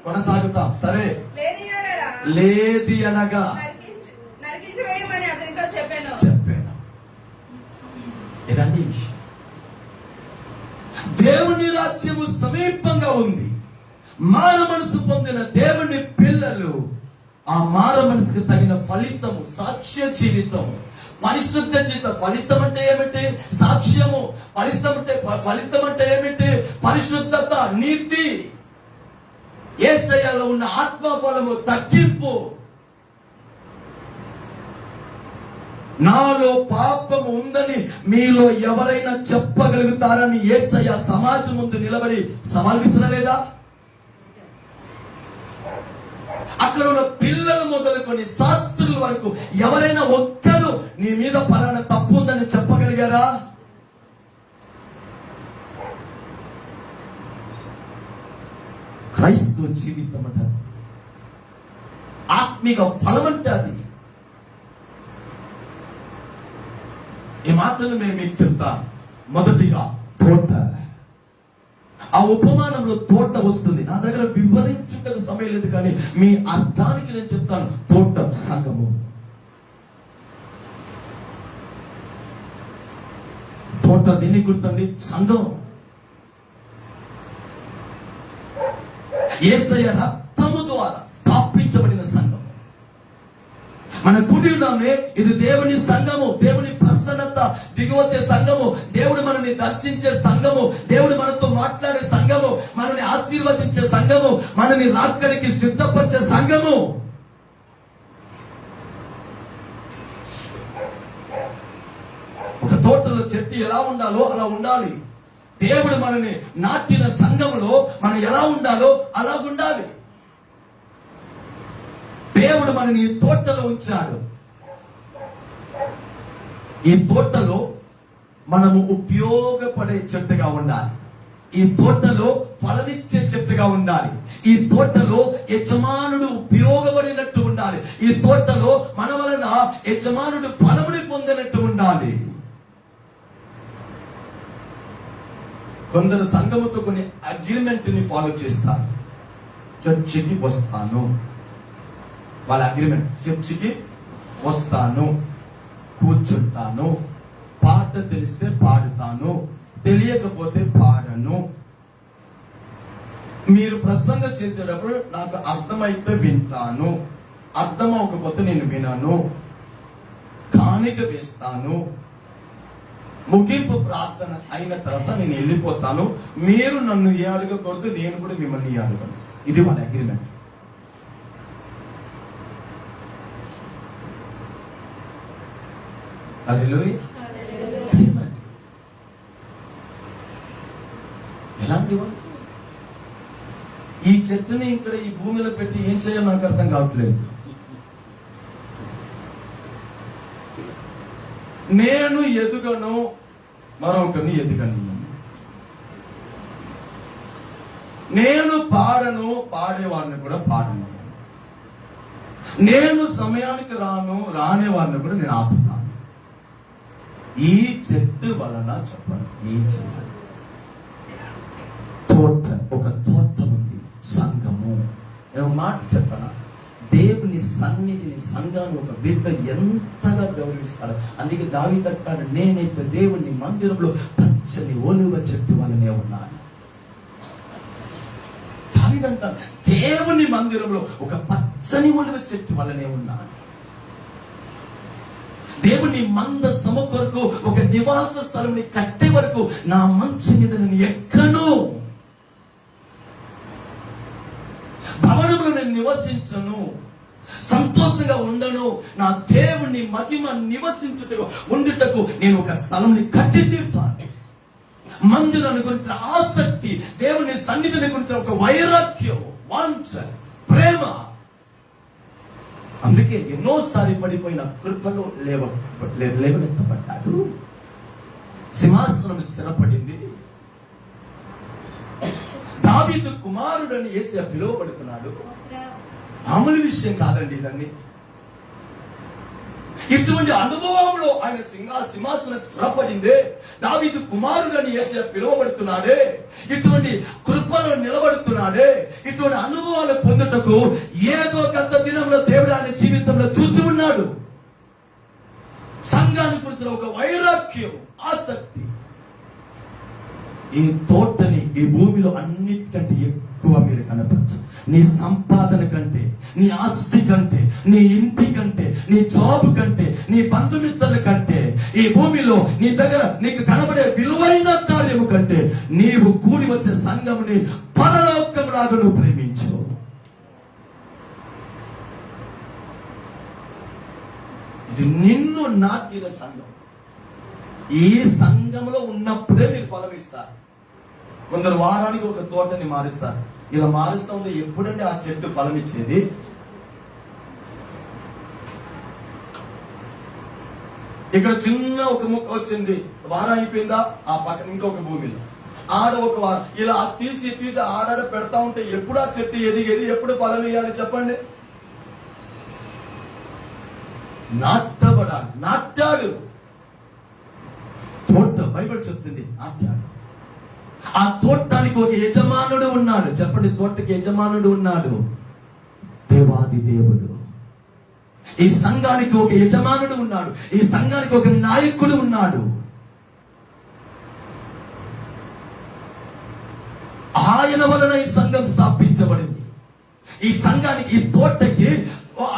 కొనసాగుతాం. సరే, లేది అనగా చెప్పాను. ఇదండి విషయం. దేవుని రాజ్యము సమీపంగా ఉంది. మార మనసు పొందిన దేవుని పిల్లలు ఆ మార మనసుకు తగిన ఫలితము, సాక్ష్య జీవితం, పరిశుద్ధ జీవితం ఫలితం అంటే ఏమిటి? సాక్ష్యము. ఫలితం అంటే ఏమిటి? పరిశుద్ధత, నీతి. యేసయ్యలో ఉన్న ఆత్మ ఫలము తగ్గింపు. నాలో పాపము ఉందని మీలో ఎవరైనా చెప్పగలుగుతారని యేసయ్య సమాజం ముందు నిలబడి సవాల్ విసరలేదా? అక్కడ ఉన్న పిల్లలు మొదలుకొని శాస్త్రుల వరకు ఎవరైనా ఒక్కరు నీ మీద పలానా తప్పు ఉందని చెప్పగలిగారా? క్రైస్తవ జీవితం అంటే ఆత్మిక ఫలం అంటే అది. ఈ మాటలు నేను మీకు చెప్తా. మొదటిగా తోట. ఆ ఉపమానంలో తోట వస్తుంది. నా దగ్గర వివరించుటకు సమయం లేదు, కానీ మీ అర్థానికి నేను చెప్తాను. తోట సంఘము. తోట దీన్ని గుర్తండి, సంఘం. యేసయ్య రక్తము ద్వారా స్థాపించబడిన సంఘం. మన కుడి ఉన్నామే, ఇది దేవుని సంఘము. దేవుని ప్రసన్నత దిగివచ్చే సంఘము. దేవుడు మనల్ని దర్శించే సంఘము. దేవుడు మనతో మాట్లాడే సంఘము. మనల్ని ఆశీర్వదించే సంఘము. మనల్ని రాకడికి సిద్ధపరిచే సంఘము. ఒక తోటలో చెట్టు ఎలా ఉండాలో అలా ఉండాలి. దేవుడు మనల్ని నాటిన సంఘములో మనం ఎలా ఉండాలో అలా ఉండాలి. దేవుడు మనని ఈ తోటలో ఉంచాడు. ఈ తోటలో మనము ఉపయోగపడే చెట్టుగా ఉండాలి. ఈ తోటలో ఫలమిచ్చే చెట్టుగా ఉండాలి. ఈ తోటలో యజమానుడు ఉపయోగపడినట్టు ఉండాలి. ఈ తోటలో మన వలన యజమానుడు ఫలముని పొందినట్టు ఉండాలి. కొందరు సంఘముతో కొన్ని అగ్రిమెంట్ ని ఫాలో చేస్తారు. చర్చికి వస్తాను, వాళ్ళ అగ్రిమెంట్. చర్చికి వస్తాను, కూర్చుంటాను, పాట తెలిస్తే పాడుతాను, తెలియకపోతే పాడను. మీరు ప్రసంగం చేసేటప్పుడు నాకు అర్థమైతే వింటాను, అర్థం అవ్వకపోతే నేను వినను, కానుక వేస్తాను, ముగింపు ప్రార్థన అయిన తర్వాత నేను వెళ్ళిపోతాను, మీరు నన్ను ఏ అడగకూడదు, నేను కూడా మిమ్మల్ని ఏ అడగను. ఇది వాళ్ళ అగ్రిమెంట్. హల్లెలూయా. ఎలాంటి వాళ్ళు? ఈ చెట్టుని ఇక్కడ ఈ భూమిలో పెట్టి ఏం చేయాలో నాకు అర్థం కావట్లేదు. నేను ఎదుగను, మరొకరిని ఎదుగనియను. నేను పాడను, పాడేవాడిని కూడా పాడను. నేను సమయానికి రాను, రానేవాడిని కూడా నేను ఆపుతాను. ఈ చెట్టు వలన చెప్పండి ఏం చేయాలి? తోట, ఒక తోట ఉంది, సంఘము. నేను మాట చెప్పనా, దేవుని సన్నిధిని, సంఘాన్ని ఒక బిడ్డ ఎంతగా గౌరవిస్తాడు. అందుకే దావీదు అంటాడు, నేనైతే దేవుని మందిరంలో పచ్చని ఒలివ చెట్టు వలనే ఉన్నాను. దావీదు అంటాడు, దేవుని మందిరంలో ఒక పచ్చని ఒలివ చెట్టు వలనే ఉన్నాను. దేవుని మందసము కొరకు ఒక నివాస స్థలం కట్టే వరకు నా మంచు మీద నేను ఎక్కను, భవనంలో నేను నివసించను, సంతోషంగా ఉండను. నా దేవుని మహిమ నివసించుటకు ఉండుటకు నేను ఒక స్థలం కట్టి తీరుతాను. మందిరాన్ని గురించిన ఆసక్తి, దేవుని సన్నిధిని గురించిన ఒక వైరాగ్యం, వాంఛ, ప్రేమ. అందుకే ఎన్నోసారి పడిపోయిన కృపలో లేవనెత్తబడ్డాడు. సింహాసనం స్థిరపడింది. దావీదు కుమారుడని యేసయ్య పిలువబడుతున్నాడు. మామూలు విషయం కాదండి ఇదన్నీ. ఇటువంటి అనుభవంలో ఆయన సింహాసనం స్థిరపడిందే. దావీదు కుమారుడని యేసయ్య పిలువబడుతున్నాడే. ఇటువంటి కృపలో నిలబడుతున్నాడే. ఇటువంటి అనుభవాలు పొందుటకు ఏదో గత దినంలో దేవుడు ఆయన జీవితంలో చూసి ఉన్నాడు. సంఘాన్ని గురించిన ఒక వైరాగ్యం, ఆసక్తి. ఈ తోటని ఈ భూమిలో అన్నిటికంటే ఎక్కువ మీరు కనపరచు. నీ సంపాదన కంటే, నీ ఆస్తి కంటే, నీ ఇంటి కంటే, నీ జాబ్ కంటే, నీ బంధుమిత్రుల కంటే, ఈ భూమిలో నీ దగ్గర నీకు కనబడే విలువైన కార్యము కంటే నీవు కూడి వచ్చే సంఘముని పరలోకంలాగా నువ్వు ప్రేమించు. ఇది నిన్ను నాటిన సంఘం. ఈ సంఘంలో ఉన్నప్పుడే మీరు ఫలమిస్తారు. కొందరు వారానికి ఒక తోటని మారుస్తారు. ఇలా మారుస్తూ ఉంటే ఎప్పుడంటే ఆ చెట్టు ఫలం ఇచ్చేది? ఇక్కడ చిన్న ఒక మొక్క వచ్చింది, వారం అయిపోయిందా, ఆ పక్కన ఇంకొక భూమిలో ఆడ ఒక వారం, ఇలా తీసి తీసి ఆడాడ పెడతా ఉంటే ఎప్పుడు ఆ చెట్టు ఎదిగేది, ఎప్పుడు ఫలం ఇవ్వాలి చెప్పండి? నాటబడాలి. నాటాడు. తోట బైబిల్ చెప్తుంది నాటాడు. ఆ తోటానికి ఒక యజమానుడు ఉన్నాడు. చెప్పండి, తోటకి యజమానుడు ఉన్నాడు, దేవాది దేవుడు. ఈ సంఘానికి ఒక యజమానుడు ఉన్నాడు. ఈ సంఘానికి ఒక నాయకుడు ఉన్నాడు. ఆయన వలన ఈ సంఘం స్థాపించబడింది. ఈ సంఘానికి, ఈ తోటకి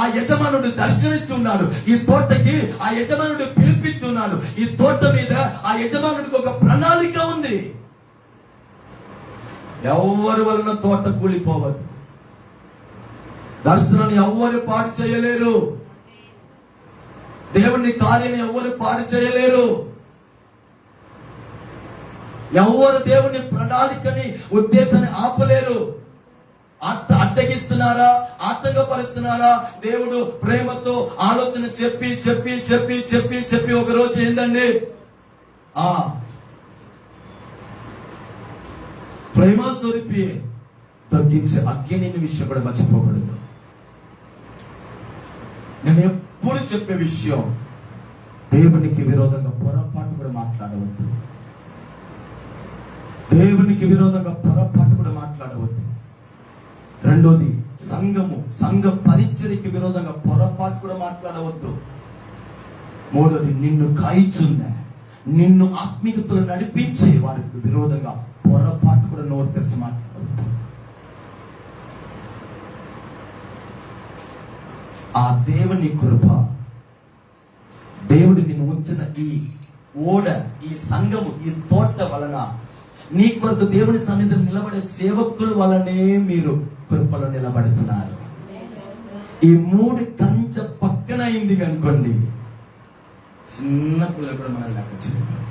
ఆ యజమానుడు దర్శనించున్నాడు. ఈ తోటకి ఆ యజమానుడు పిలిపించున్నాడు. ఈ తోట మీద ఆ యజమానుడికి ఒక ప్రణాళిక ఉంది. ఎవరి వలన తోట కూలిపోవద్దు. దర్శనాన్ని ఎవ్వరు పాడు చేయలేరు. దేవుని కార్యాన్ని ఎవ్వరు పాడు చేయలేరు. ఎవరు దేవుని ప్రణాళికని, ఉద్దేశాన్ని ఆపలేరు. అడ్డగిస్తున్నారా, ఆటంకపరుస్తున్నారా? దేవుడు ప్రేమతో ఆలోచన చెప్పి చెప్పి చెప్పి చెప్పి చెప్పి ఒక రోజు ఏందండి, ప్రేమ స్వరూపి తగ్గించే అగ్ని విషయం కూడా మర్చిపోకూడదు. నేను ఎప్పుడు చెప్పే విషయం, దేవునికి విరోధంగా పొరపాటు కూడా మాట్లాడవద్దు. దేవునికి విరోధంగా పొరపాటు కూడా మాట్లాడవద్దు. రెండోది, సంఘ పరిచర్యకి విరోధంగా పొరపాటు కూడా మాట్లాడవద్దు. మూడోది, నిన్ను కాయిచుందా, నిన్ను ఆత్మీయతలు నడిపించే వారికి విరోధంగా పొరపాటు కూడా నోరు తెరిచి మాట్లాడవద్దు. ఆ దేవుని కృప, దేవుడు నిన్ను ఉంచిన ఈ ఓడ, ఈ సంఘము, ఈ తోట వలన, నీ కొరకు దేవుని సన్నిధిలో నిలబడే సేవకుల వలనే మీరు కృపలో నిలబడుతున్నారు. ఈ 3 కంచె పక్కన అయింది అనుకోండి, చిన్న పిల్లలు కూడా మనం లెక్క చేయరు.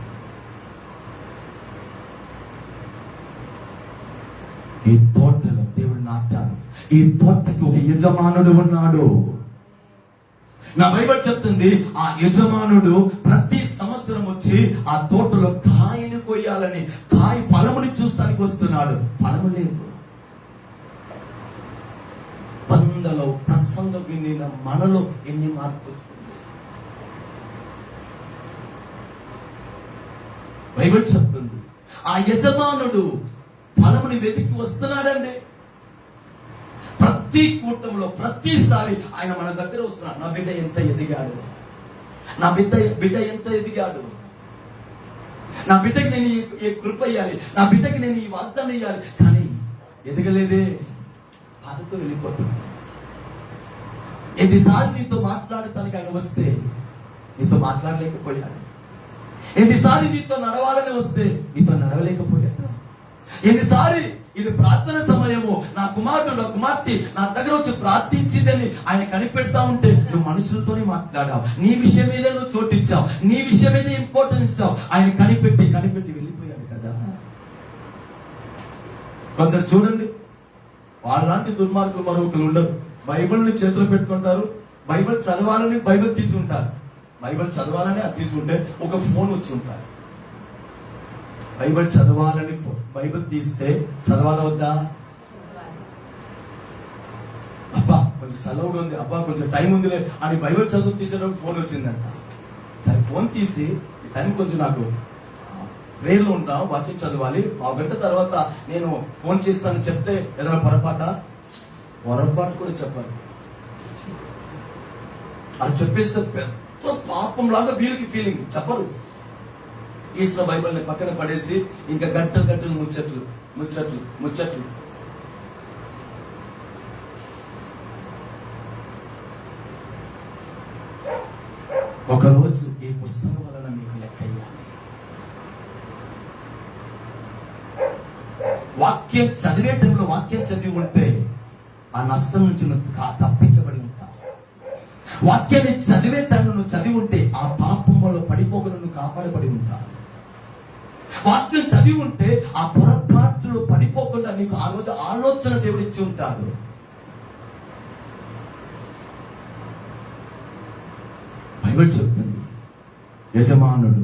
ఈ తోటలో దేవుడు నాటాడు. ఈ తోటకి ఒక యజమానుడు ఉన్నాడు. నా బైబిల్ చెప్తుంది, ఆ యజమానుడు ప్రతి సంవత్సరం వచ్చి ఆ తోటలో కాయను కొయ్యాలని, కాయ ఫలముని చూస్తానికి వస్తున్నాడు. ఫలము లేదు. వందలో ప్రసంగం వినిన మనలో ఎన్ని మార్పు వస్తుంది? బైబిల్ చెప్తుంది, ఆ యజమానుడు ఫలముని వెతికి వస్తున్నాడండి. ప్రతి కూటంలో ప్రతిసారి ఆయన మన దగ్గర వస్తున్నాడు. నా బిడ్డ ఎంత ఎదిగాడు, నా బిడ్డ ఎంత ఎదిగాడు, నా బిడ్డకి నేను ఈ కృప ఇయ్యాలి, నా బిడ్డకి నేను ఈ వాగ్దానం ఇయ్యాలి, కానీ ఎదగలేదే, బాధతో వెళ్ళిపోతుంది. ఎన్నిసార్లు నీతో మాట్లాడటానికి ఆయన వస్తే నీతో మాట్లాడలేకపోయాడు. ఎన్నిసార్లు నీతో నడవాలని వస్తే నీతో నడవలేకపోయాడు. ఎన్నిసార్లు ఇది ప్రార్థన సమయము, నా కుమారుడు నా కుమార్తె నా దగ్గర వచ్చి ప్రార్థించిందని ఆయన కనిపెడతా ఉంటే నువ్వు మనుషులతోనే మాట్లాడావు, నీ విషయం మీదే నువ్వు చోటిచ్చావు, నీ విషయం మీదే ఇంపార్టెన్స్ ఇచ్చావు. ఆయన కనిపెట్టి వెళ్ళిపోయాడు కదా. కొందరు చూడండి, వాళ్ళలాంటి దుర్మార్గులు మరొకరు ఉండరు. బైబిల్ని చేతిలో పెట్టుకుంటారు, బైబిల్ చదవాలని బైబిల్ తీసుకుంటారు, బైబిల్ చదవాలని అది తీసుకుంటే ఒక ఫోన్ వచ్చి ఉంటారు. బైబిల్ చదవాలని బైబిల్ తీస్తే చదవాలా వద్దా? అబ్బా కొంచెం సెలవుడు ఉంది, అబ్బా కొంచెం టైం ఉందిలే అని బైబిల్ చదువు తీసేటప్పుడు ఫోన్ వచ్చిందంట. సరే ఫోన్ తీసి ఈ టైం కొంచెం నాకు ప్రేయర్లో ఉంటాం, వాక్యం చదవాలి, 1 గంట తర్వాత నేను ఫోన్ చేస్తానని చెప్తే ఏదైనా పొరపాటు కూడా చెప్పాలి. అది చెప్పేస్తే పెద్ద పాపం లాగా వీరికి ఫీలింగ్. చెప్పరు. తీసిన బైబిల్ని పక్కన పడేసి ఇంకా గంటలు ముచ్చట్లు. ఒకరోజు ఈ పుస్తకం వలన మీకు లెక్క అయ్యాలి. వాక్యం చదివే టైంలో వాక్యం చదివి ఉంటే ఆ నష్టం నుంచి నువ్వు తప్పించబడి ఉంటావు. వాక్యాన్ని చదివే టైంలో నువ్వు చదివి ఉంటే ఆ పాపంలో పడిపోకుండా నువ్వు కాపాడబడి ఉంటావు. వాక్యం చదివి ఉంటే ఆ పొరపాట్లు పడిపోకుండా నీకు ఆ రోజు ఆలోచన దేవుడు ఇచ్చి ఉంటాడు. బైబిల్ చెప్తుంది, యజమానుడు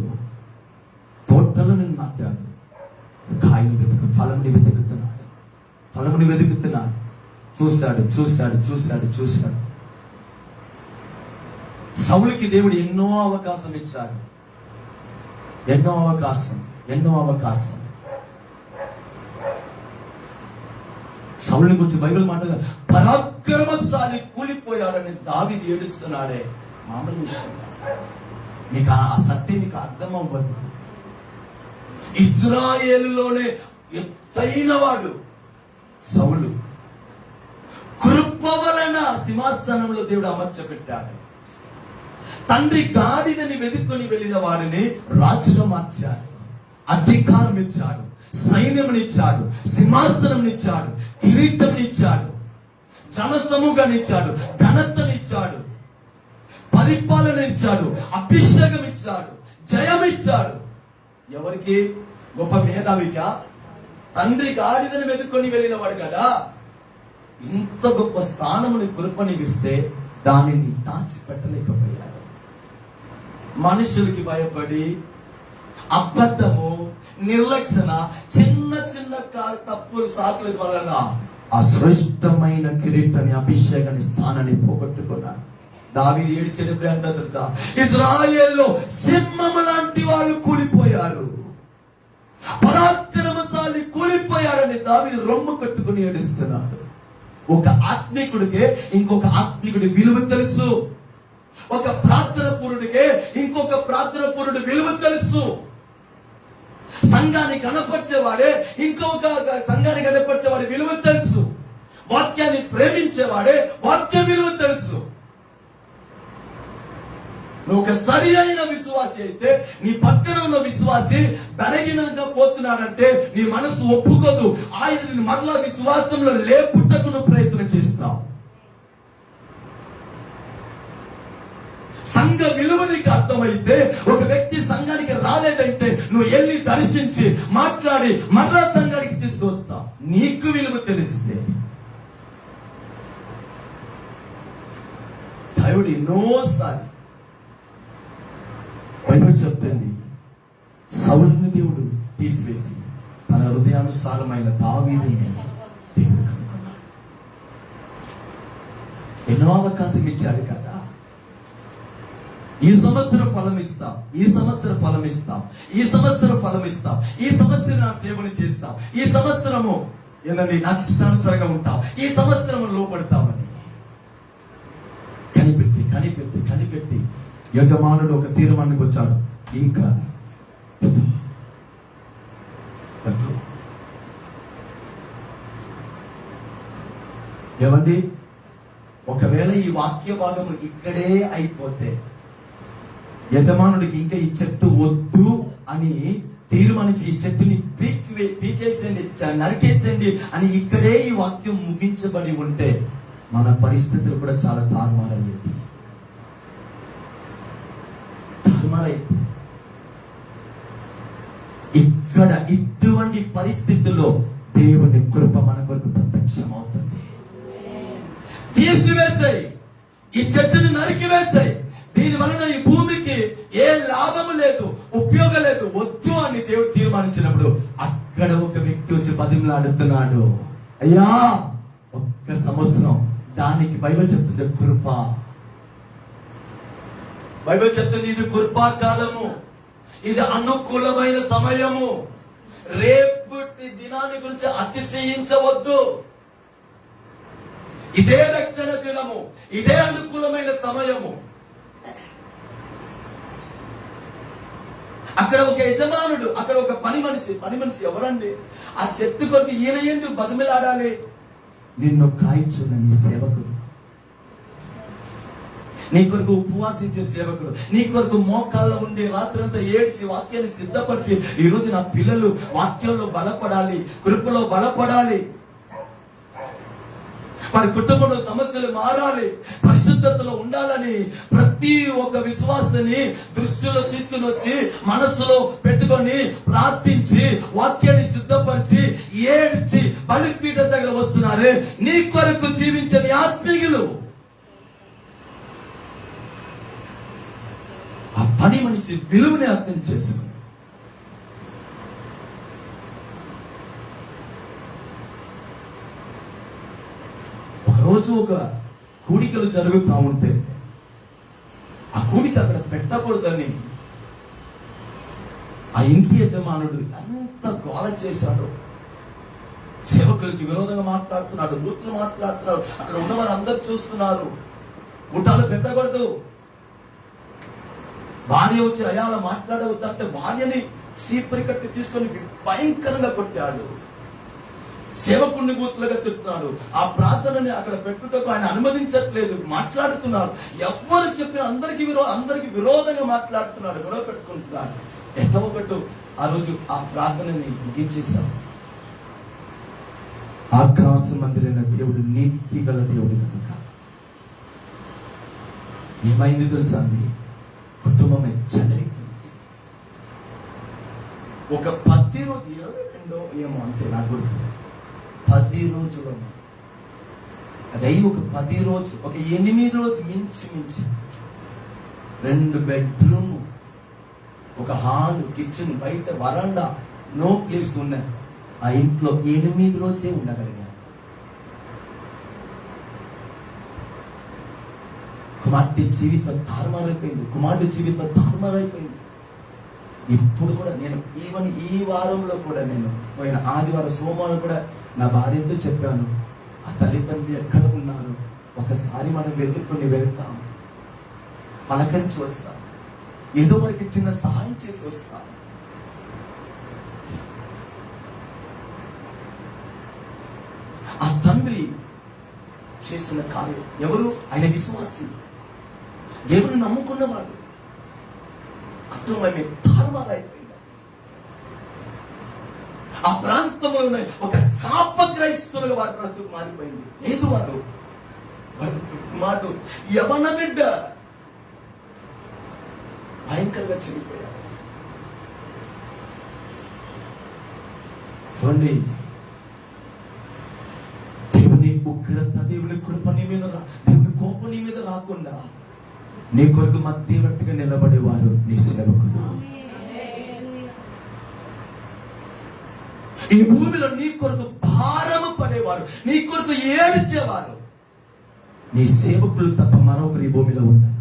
తోటలను నాటాడు, కాయను ఫలముని వెతుకుతున్నాడు. చూశాడు. సౌలుకి దేవుడు ఎన్నో అవకాశం ఇచ్చాడు. ఎన్నో అవకాశం. సౌలుని గురించి బైబిల్ మాట పరాక్రమశాలి కూలిపోయాడని దావీదు ఏడుస్తున్నాడే. మామూలు విషయం కాదు. మీకు ఆ సత్యం మీకు అర్థం అవ్వదు. ఇజ్రాయేలులోనే ఎత్తైన వాడు సౌలు. కృప వలన సింహాసనంలో దేవుడు అమర్చబెట్టాడు. తండ్రి గాడిదని వెతుక్కొని వెళ్ళిన వారిని రాజుగా మార్చాడు, అధికారం ఇచ్చాడు, సైన్యమునిచ్చాడు, సింహాసనంనిచ్చాడు, కిరీటంనిచ్చాడు, జనసమూహాన్నిచ్చాడు, ఘనతనిచ్చాడు, పరిపాలన ఇచ్చాడు, అభిషేకం ఇచ్చాడు, జయం ఇచ్చాడు. ఎవరికి? గొప్ప మేధావిగా తండ్రి గాడిదని వెతుక్కొని వెళ్ళిన వాడు కదా. ఇంత గొప్ప స్థానముని కృపనిగిస్తే దానిని దాచిపెట్టలేకపోయాడు. మనుషులకి భయపడి అబద్ధము, నిర్లక్షణ, చిన్న తప్పులు సాకుల వలన అశ్రేష్టమైన కిరీటాన్ని, అభిషేకాన్ని, స్థానాన్ని పోగొట్టుకున్నాడు. దావీదు ఏడ్చేటప్పుడే అంటారు, ఇజ్రాయేల్లో సింహము లాంటి వాళ్ళు కూలిపోయారు, పరాక్రమశాలి కూలిపోయాడని దావీదు రొమ్ము కట్టుకుని ఏడుస్తున్నాడు. ఒక ఆత్మీకుడికే ఇంకొక ఆత్మీకుడి విలువ తెలుసు. ఒక ప్రార్థన పూరుడికే ఇంకొక ప్రార్థన పూరుడి విలువ తెలుసు. సంఘాన్ని కనపరిచేవాడే ఇంకొక సంఘాన్ని కనపరిచేవాడి విలువ తెలుసు. వాక్యాన్ని ప్రేమించేవాడే వాక్య విలువ తెలుసు. నువ్వు ఒక సరి అయిన విశ్వాసి అయితే నీ పక్కన ఉన్న విశ్వాసి బలహీనంగా పోతున్నాడంటే నీ మనసు ఒప్పుకోదు. ఆయన మరలా విశ్వాసంలో లేపుటకు నువ్వు ప్రయత్నం చేస్తావు. సంఘ విలువ నీకు అర్థమైతే, ఒక వ్యక్తి సంఘానికి రాలేదంటే నువ్వు వెళ్ళి దర్శించి మాట్లాడి మరలా సంఘానికి తీసుకొస్తావు. నీకు విలువ తెలిస్తే. దేవుడు ఎన్నోసారి బైబిల్ చెప్తుంది, సౌలుని దేవుడు తీసివేసి తన హృదయానుసారమైన దావీదుని దేవుడు కనుక్కున్నాడు. ఎన్నో అవకాశం ఇచ్చాడు కదా. ఈ సంవత్సరం ఫలం ఇస్తాం, ఈ సంవత్సరం ఫలం ఇస్తాం, ఈ సంవత్సరం ఫలం ఇస్తాం, ఈ సంవత్సరం నా సేవలు చేస్తాం, ఈ సంవత్సరము ఏంటంటే నాకు ఇష్టానుసారంగా ఉంటాం, ఈ సంవత్సరం లోపడతామని కనిపెట్టి యజమానుడు ఒక తీర్మానానికి వచ్చాడు, ఇంకా ఏమండి, ఒకవేళ ఈ వాక్య భాగము ఇక్కడే అయిపోతే, యజమానుడికి ఇంకా ఈ చెట్టు వద్దు అని తీర్మానించి ఈ చెట్టుని పీకేసేయండి, నరికేసేయండి అని ఇక్కడే ఈ వాక్యం ముగించబడి ఉంటే మన పరిస్థితులు కూడా చాలా తారుమారయ్యేది. ఇక్కడ ఇటువంటి పరిస్థితుల్లో దేవుని కృప మన కొరకు ప్రత్యక్షం అవుతుంది. తీసివేసాయి, ఈ చెట్టుని నరికివేసాయి, దీని వలన ఈ భూమికి ఏ లాభము లేదు, ఉపయోగం లేదు, వద్దు అని దేవుడు తీర్మానించినప్పుడు అక్కడ ఒక వ్యక్తి వచ్చి బతిమలాడుతున్నాడు, అయ్యా ఒక్క సంవత్సరం. దానికి బైబిల్ చెప్తుంది కృప. బైబిల్ చెప్తుంది ఇది కృపా కాలము, ఇది అనుకూలమైన సమయము. రేపటి దినాన్ని గురించి అతిశయించవద్దు. ఇదే రక్షణ దినము, ఇదే అనుకూలమైన సమయము. అక్కడ ఒక యజమానుడు, అక్కడ ఒక పని మనిషి ఎవరండి? ఆ చెట్టు కొరకు ఈయన ఎందుకు బతిమిలాడాలి? నిన్ను కాయించున్న నీ సేవకుడు, నీ కొరకు ఉపవాసించే సేవకుడు, నీ కొరకు మోకాల్లో ఉండి రాత్రంతా ఏడ్చి వాక్యాన్ని సిద్ధపరిచి ఈ రోజు నా పిల్లలు వాక్యంలో బలపడాలి, కృపలో బలపడాలి, వారి కుటుంబంలో సమస్యలు మారాలి, పరిశుద్ధతలో ఉండాలని ప్రతి ఒక్క విశ్వాసాన్ని దృష్టిలో తీసుకుని వచ్చి మనస్సులో పెట్టుకొని ప్రార్థించి వాక్యాన్ని సిద్ధపరిచి ఏడ్చి బలిపీఠం దగ్గర వస్తున్నారే నీ కొరకు జీవించని ఆత్మీయులు. ఆ పని మనిషి విలువని అర్థం చేసుకుని రోజు ఒక కూడికలు జరుగుతూ ఉంటే ఆ కూడిక అక్కడ పెట్టకూడదని ఆ ఇంటి యజమానుడు ఎంత గోల చేశాడు. సేవకులకి విరోధంగా మాట్లాడుతున్నాడు, బూతులు మాట్లాడుతున్నాడు, అక్కడ ఉన్న వారు అందరు చూస్తున్నారు. కూటాలు పెట్టకూడదు. భార్య వచ్చి అయాల మాట్లాడవద్దంటే భార్యని చీపురి కట్టి తీసుకొని భయంకరంగా కొట్టాడు. సేవకుడిని బూతులుగా తిప్పుతున్నాడు. ఆ ప్రార్థనని అక్కడ పెట్టుటకు ఆయన అనుమతించట్లేదు, మాట్లాడుతున్నారు. ఎవరు చెప్పినా అందరికి విరోధంగా మాట్లాడుతున్నాడు, గొడవ పెట్టుకుంటున్నాడు. ఎట్లా పెట్టు ఆ రోజు ఆ ప్రార్థనని ముగించేశాం. ఆకాశ మందిరైన దేవుడు నీతి గల దేవుడు కనుక ఏమైంది తెలుసా అండి, కుటుంబం చెలరికి ఒక 10 రోజు 22 ఏమో అంతే నాకు గుర్తు, 10 రోజులు అదే ఒక 10 రోజు ఒక 8 రోజు మించి 2 బెడ్రూమ్, ఒక హాల్, కిచెన్, బయట వరండా, నో ప్లేస్ ఉన్నాయి. ఆ ఇంట్లో 8 రోజే ఉండగలిగాను. కుమార్తె జీవితం తారుమారైపోయింది, కుమార్తె జీవితం తారుమారైపోయింది. ఇప్పుడు కూడా నేను ఈ వారంలో కూడా నేను పోయిన ఆదివారం సోమవారం కూడా నా భార్యతో చెప్పాను, ఆ తల్లిదండ్రులు ఎక్కడ ఉన్నారు ఒకసారి మనం వెతుక్కుని వెళ్తాం, పలకరించి వస్తాం, ఏదో వారికి చిన్న సహాయం చేసి వస్తాం. ఆ తండ్రి చేసిన కార్యం ఎవరు? ఆయన విశ్వాసి, దేవుని నమ్ముకున్నవాడు. కుటుంబమే తారుమారైపోయింది. ఆ ప్రాంతంలో ఒక శాప క్రైస్తవులుగా వారి బ్రతుకు మారిపోయింది. లేదు వారు మాట యవన బిడ్డ భయంకరంగా చనిపోయారు. దేవుని ఉగ్రత, దేవుని కృప నీ మీద దేవుని కోపం నీ మీద రాకుండా నీ కొరకు మధ్యవర్తిగా నిలబడేవారు నీ సేవకులు. ఈ భూమిలో నీ కొరకు భారము పడేవారు, నీ కొరకు ఏడ్చేవారు నీ సేవకులు తప్ప మరొకరు ఈ భూమిలో ఉన్నారు.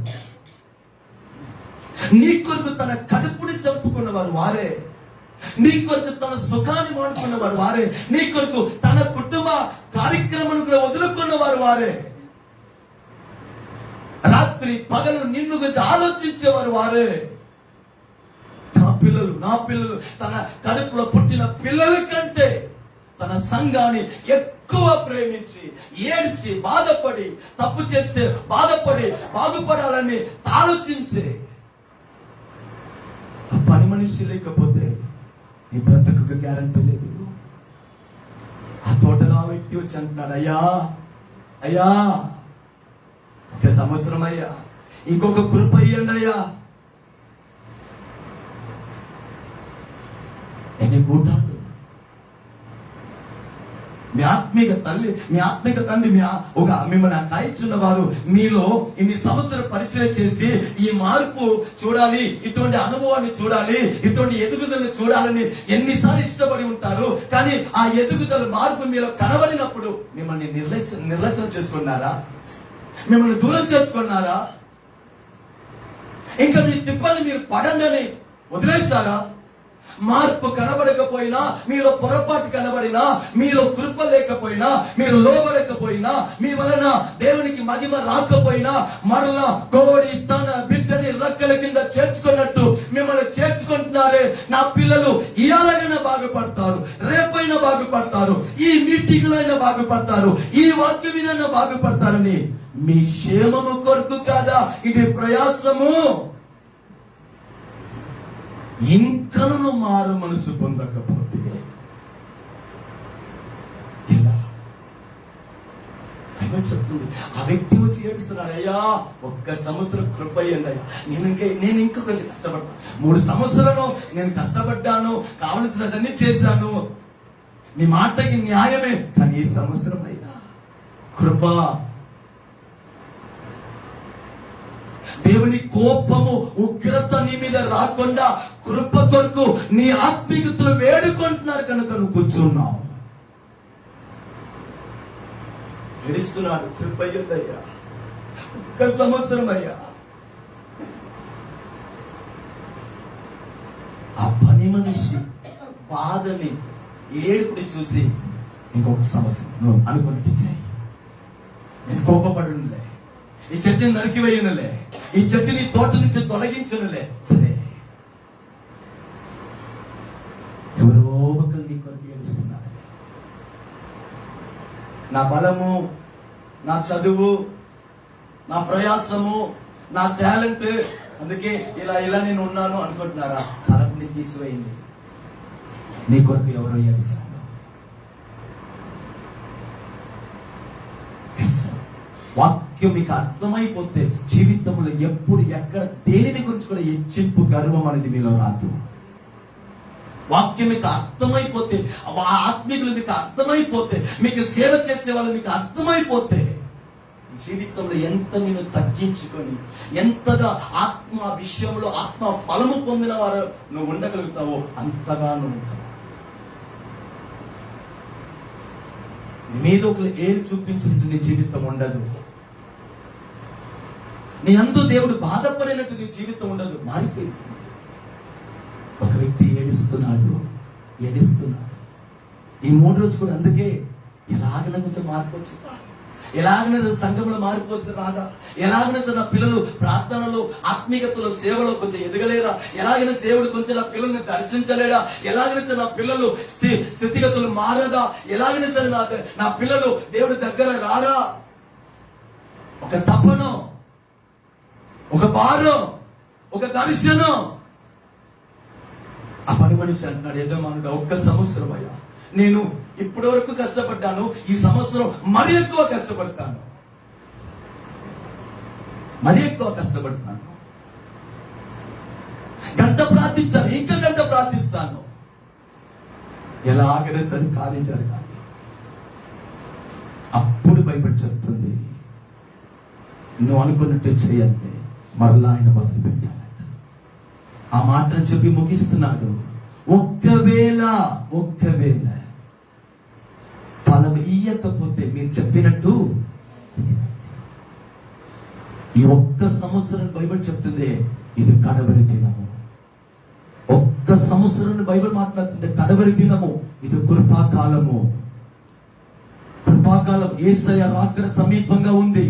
నీ కొరకు తన కడుపుని చంపుకున్నవారు వారే, నీ కొరకు తన సుఖాన్ని మానుకున్నవారు వారే, నీ కొరకు తన కుటుంబ కార్యక్రమాలను కూడా వదులుకున్నవారు వారే, రాత్రి పగలు నిన్ను గురించి ఆలోచించేవారు వారే. నా పిల్లలు తన కడుపులో పుట్టిన పిల్లల కంటే తన సంఘాన్ని ఎక్కువ ప్రేమించి ఏడ్చి బాధపడి, తప్పు చేస్తే బాధపడి బాగుపడాలని ఆలోచించే ఆ పని మనిషి లేకపోతే నీ బ్రతుకు గ్యారంటీ లేదు. ఆ తోటలో ఆ వ్యక్తి వచ్చి అంటున్నాడు, అయ్యా 1 సంవత్సరం అయ్యా, ఇంకొక కృప ఇయ్యండి అయ్యా. ఎన్ని కూటాలు మీ ఆత్మీయ తల్లి, మీ ఆత్మీయ తండ్రి, మిమ్మల్ని కాయిచున్న వారు మీలో ఇన్ని సంవత్సరాలు పరిచయం చేసి ఈ మార్పు చూడాలి, ఇటువంటి అనుభవాన్ని చూడాలి, ఇటువంటి ఎదుగుదలను చూడాలని ఎన్నిసార్లు ఇష్టపడి ఉంటారు. కానీ ఆ ఎదుగుదల మార్పు మీలో కనబడినప్పుడు మిమ్మల్ని నిర్లక్ష్యం చేసుకున్నారా? మిమ్మల్ని దూరం చేసుకున్నారా? ఇంకా మీ తిప్పల్ని మీరు పడండి వదిలేస్తారా? మార్పు కనబడకపోయినా, మీలో పొరపాటు కనబడినా, మీలో కృప లేకపోయినా, మీరు లోబడకపోయినా, మీ వలన దేవునికి మహిమ రాకపోయినా, మరలా కోడి తన బిడ్డని రెక్కల కింద చేర్చుకున్నట్టు మిమ్మల్ని చేర్చుకుంటున్నారే. నా పిల్లలు ఇయాలైనా బాగుపడతారు, రేపైనా బాగుపడతారు, ఈ మీటింగ్ అయినా బాగుపడతారు, ఈ వాక్యం వినైనా బాగుపడతారని మీ క్షేమము కొరకు కాదా ఇది ప్రయాసము. ఇంకను మారు మనసు పొందకపోతే ఎలా? ఆయన చెప్తుంది, ఆ వ్యక్తి వచ్చి ఏడుస్తున్నాడు, అయ్యా 1 సంవత్సరం కృప అయ్యండి అయ్యా, నేను ఇంకా కొంచెం కష్టపడ్డా, 3 సంవత్సరాలు నేను కష్టపడ్డాను, కావలసినదన్నీ చేశాను, నీ మాటకి న్యాయమే, కానీ ఈ సంవత్సరం అయ్యా కృప. దేవుని కోపము ఉగ్రత నీ మీద రాకుండా కృప కొరకు నీ ఆత్మీయతలు వేడుకుంటున్నారు కనుక నువ్వు కూర్చున్నావు. ఏడుస్తున్నాడు, కృప అయ్యా 1 సంవత్సరం అయ్యా. ఆ పని మనిషి బాధని ఏడుపుని చూసి ఇంకొక సంవత్సరం నువ్వు అనుకున్నట్టు చేయి, నేను కోపపడునులే, ఈ చెట్టుని నరికివేయనులే, ఈ చెట్టుని తోట నుంచి తొలగించనులే, సరే ఎవరో ఒకరు నీ కొరకు ఏడుస్తున్నారు. నా బలము, నా చదువు, నా ప్రయాసము, నా టాలెంట్, అందుకే ఇలా నేను ఉన్నాను అనుకుంటున్నారా? తలపుని తీసివేయండి. నీ కొరకు ఎవరో ఏడుస్తారు. వాక్యం మీకు అర్థమైపోతే జీవితంలో ఎప్పుడు ఎక్కడ దేనిని గురించి కూడా హెచ్చింపు గర్వం అనేది మీలో రాదు. వాక్యం మీకు అర్థమైపోతే, ఆత్మీయులు మీకు అర్థమైపోతే, మీకు సేవ చేసే వాళ్ళు మీకు అర్థమైపోతే, జీవితంలో ఎంత నేను తగ్గించుకొని ఎంతగా ఆత్మ విషయంలో ఆత్మ ఫలము పొందిన వారు నువ్వు ఉండగలుగుతావో అంతగా నువ్వు ఉంటావు. మీద ఒకరు ఏది చూపించినట్టు నీ జీవితం ఉండదు. నీ అందు దేవుడు బాధపడినట్టు నీ జీవితం ఉండదు, మారిపోయింది. ఒక వ్యక్తి ఏడుస్తున్నాడు. ఈ 3 రోజు కూడా అందుకే ఎలాగైనా కొంచెం మార్పు, ఎలాగైనా సంఘంలో మారిపోవచ్చు రాదా, ఎలాగైనా నా పిల్లలు ప్రార్థనలు ఆత్మీయతలో సేవలో కొంచెం ఎదగలేదా, ఎలాగైనా దేవుడు కొంచెం నా పిల్లల్ని దర్శించలేడా, ఎలాగైనా నా పిల్లలు స్థితిగతులు మారదా, ఎలాగైనా సరే నా పిల్లలు దేవుడి దగ్గర రారా. ఒక తపను, ఒక భారం, ఒక దర్శనం. ఆ పని మనిషి అంటున్నాడు, యజమానుడు 1 సంవత్సరం అయ్యా, నేను ఇప్పటి వరకు కష్టపడ్డాను, ఈ సంవత్సరం మరీ ఎక్కువ కష్టపడతాను, గంట ప్రార్థించాను, ఇంకా గంట ప్రార్థిస్తాను, ఎలాగైనా సరే ఖాళీ జరగాలి. అప్పుడు బైబిల్ చెప్తుంది, నువ్వు అనుకున్నట్టు చేయండి, మరలా ఆయన మొదలు పెట్టాలంట. ఆ మాటను చెప్పి ముగిస్తున్నాడు. ఒక్కవేళ ఫలం ఇయ్యకపోతే మీరు చెప్పినట్టు ఈ 1 సంవత్సరం బైబిల్ చెప్తుంది ఇది కడవరి దినము. 1 సంవత్సరం బైబిల్ మాట్లాడుతుంది కడవరి దినము, ఇది కృపాకాలము. కృపాకాలం యేసయ్య రాకడ సమీపంగా ఉంది.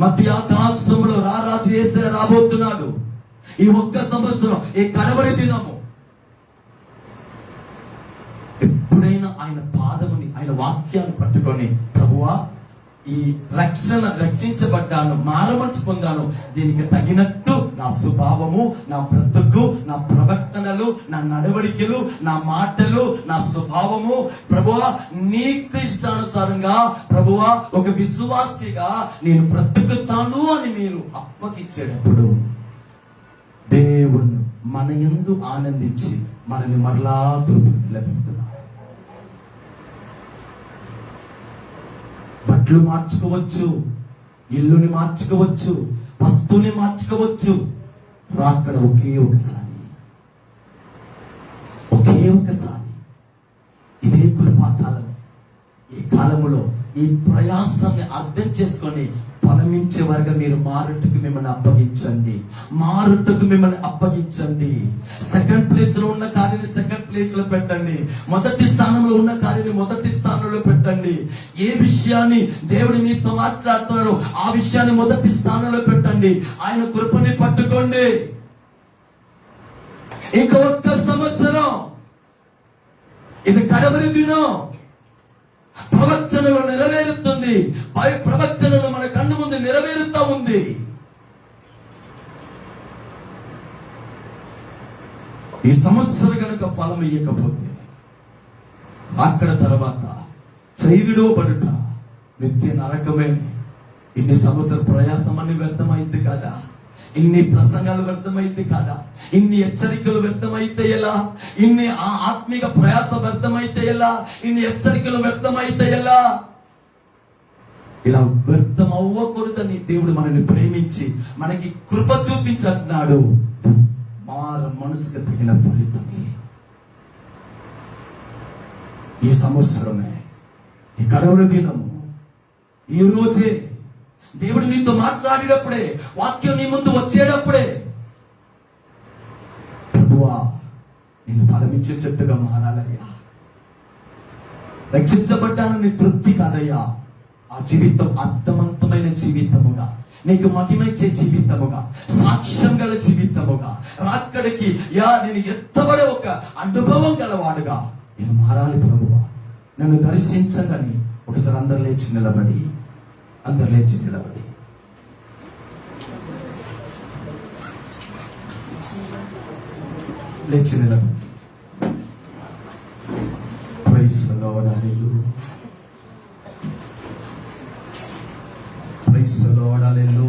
మధ్య ఆకాశంలో రారాజు యేసయ్య రాబోతున్నాడు. ఈ 1 సంవత్సరం ఈ కడవరి దినము. ఎప్పుడైనా ఆయన పాదముని, ఆయన వాక్యాన్ని పట్టుకొని, ప్రభువా ఈ రక్షించబడ్డాను, మారమనసు పొందాను, దీనికి తగినట్టు నా స్వభావము, నా బ్రతుకు, నా ప్రవర్తనలు, నా నడవడికలు, నా మాటలు, నా స్వభావము ప్రభువా నీకు ఇష్టానుసారంగా, ప్రభువా ఒక విశ్వాసిగా నేను బ్రతుకుతాను అని మీరు అప్పగిచ్చేటప్పుడు దేవుడు మన యందు ఆనందించి మనని మరలా కృప నిలబెడుతున్నాడు. బట్టలు మార్చుకోవచ్చు, ఇల్లుని మార్చుకోవచ్చు, వస్తువుని మార్చుకోవచ్చు. రాకడ ఒకే ఒకసారి. ఇదే కృపాకాలం. ఈ కాలములో ఈ ప్రయాసాన్ని అర్థం చేసుకొని ఫలమించే వారుగా మీరు మారుటకు మిమ్మల్ని అప్పగించండి. 2nd ప్లేస్ లో ఉన్న కార్యాన్ని 2nd ప్లేస్ లో పెట్టండి. మొదటి స్థానంలో ఉన్న కార్యాన్ని మొదటి స్థానంలో పెట్టండి. ఏ విషయాన్ని దేవుడు మీతో మాట్లాడుతున్నాడో ఆ విషయాన్ని మొదటి స్థానంలో పెట్టండి. ఆయన కృపని పట్టుకోండి. ఇక 1 సంవత్సరం ఇది కడవరి దినం. ప్రవచనలు నెరవేరుతుంది. ప్రవచనలు మన కన్ను ముందు నెరవేరుతా ఉంది. ఈ సంవత్సరం కనుక ఫలం ఇయ్యకపోతే అక్కడ తర్వాత విడవబడుట నిత్య నరకమే. ఇన్ని సంవత్సర ప్రయాసం అన్ని వ్యర్థమైంది కాదా? ఇన్ని ప్రసంగాలు వ్యర్థమైంది కాదా? ఇన్ని హెచ్చరికలు వ్యర్థమైతే ఎలా? ఇన్ని ఆత్మీయ ప్రయాస వ్యర్థమైతే ఎలా? ఇన్ని హెచ్చరికలు వ్యర్థమైతే ఎలా? ఇలా వ్యర్థం అవ్వకూడదని దేవుడు మనల్ని ప్రేమించి మనకి కృప చూపించన్నాడు. మనసుకు తగిన ఫలితమే ఈ సంవత్సరమే, ఈ కడవరి దినము, ఈ రోజే దేవుడు నీతో మాట్లాడినప్పుడే, వాక్యం నీ ముందు వచ్చేటప్పుడే, ప్రభువా నిన్ను ఫలమిచ్చే చెట్టుగా మారాలయ్యా. రక్షించబడ్డానని తృప్తి కాదయ్యా. ఆ జీవితం అర్థవంతమైన జీవితముగా, నీకు మహిమిచ్చే జీవితముగా, సాక్ష్యం గల జీవితముగా, రాక్కడికి నేను ఎత్తబడే ఒక అనుభవం గలవాడుగా నేను మారాలి ప్రభువా. నన్ను దర్శించండి. ఒకసారి అందరు లేచి నిలబడి praise the lord. Hallelujah. Praise the lord. Hallelujah.